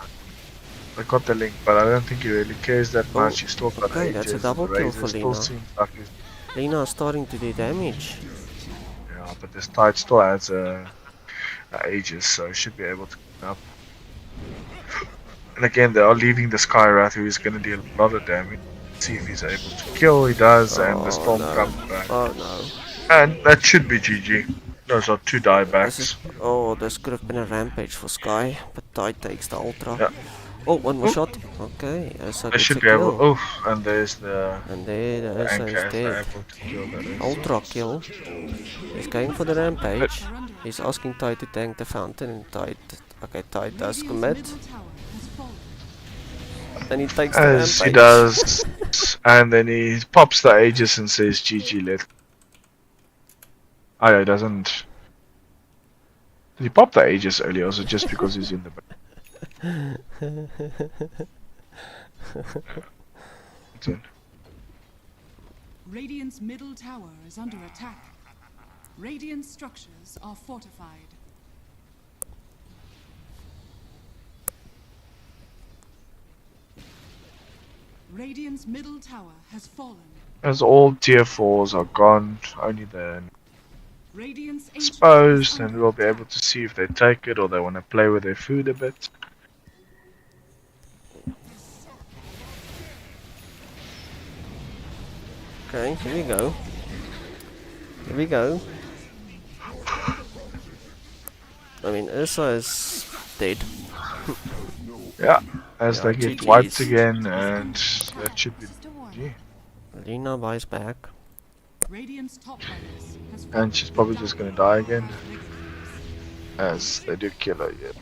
They got the link, but I don't think he really cares that Oh, much. He's still got okay, that's a Aegis, double and the kill Razor for still Lina. seems like he's. Lina is starting to do damage. Yeah, but this Tide still has a Aegis, so he should be able to get up. And again, they are leaving the Skywrath, who is going to deal a lot of damage. See if he's able to kill. He does, and the Storm no. comes back. Oh no. And that should be GG. Those are 2 This is, diebacks. oh, this could have been a rampage for Sky, but Tide takes the Ultra. Yeah. Oh, one more shot. Okay, so They gets should a be able. kill. Oh, and there's the And there the Ursa Anchor is as they're dead. able to kill the Razor. Ultra kill. He's going for the rampage. Are under He's asking Tide to tank the fountain, and Tide. Okay, Tide does Radiant's commit, middle tower has fallen. and he takes the As he rampage. does, and then he pops the Aegis and says GG, let. Oh, yeah, he doesn't. Did he pop the Aegis earlier, or was it just because he's in the back? That's it. Radiant's middle tower is under attack. Radiant structures are fortified. Radiant's middle tower has fallen. As all tier 4s are gone, only the Radiant's ancient exposed, is and under we'll be attack. able to see if they take it or they want to play with their food a bit. Okay, here we go. Here we go. I mean, Ursa is dead. Yeah, as Yeah, they get GG's. wiped again, and that should be GG. Lina buys back. Radiant's top barracks has fallen. And she's probably just gonna die again, as they do kill her yet.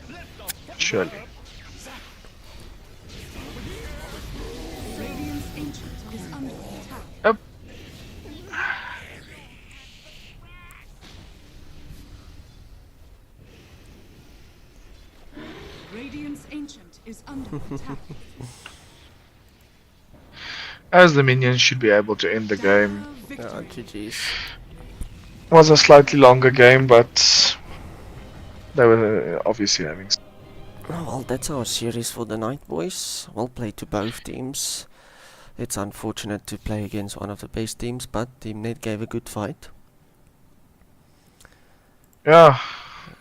Surely. Radiant's ancient is under attack. Yep. Radiant's ancient is under attack. As the minions should be able to end the Dire game. victory. GG's. Was a slightly longer game, but they were obviously having. Well, that's our series for the night, boys. Well played to both teams. It's unfortunate to play against one of the best teams, but Team NEDD gave a good fight. Yeah,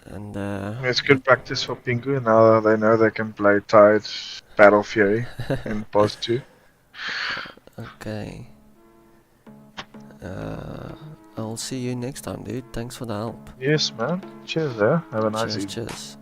And it's good practice for Pingu. Now they know they can play Tide, Battle Fury, in Boss 2. okay. I'll see you next time, dude. Thanks for the help. Yes, man. Cheers, there. Have a nice Cheers, evening. cheers.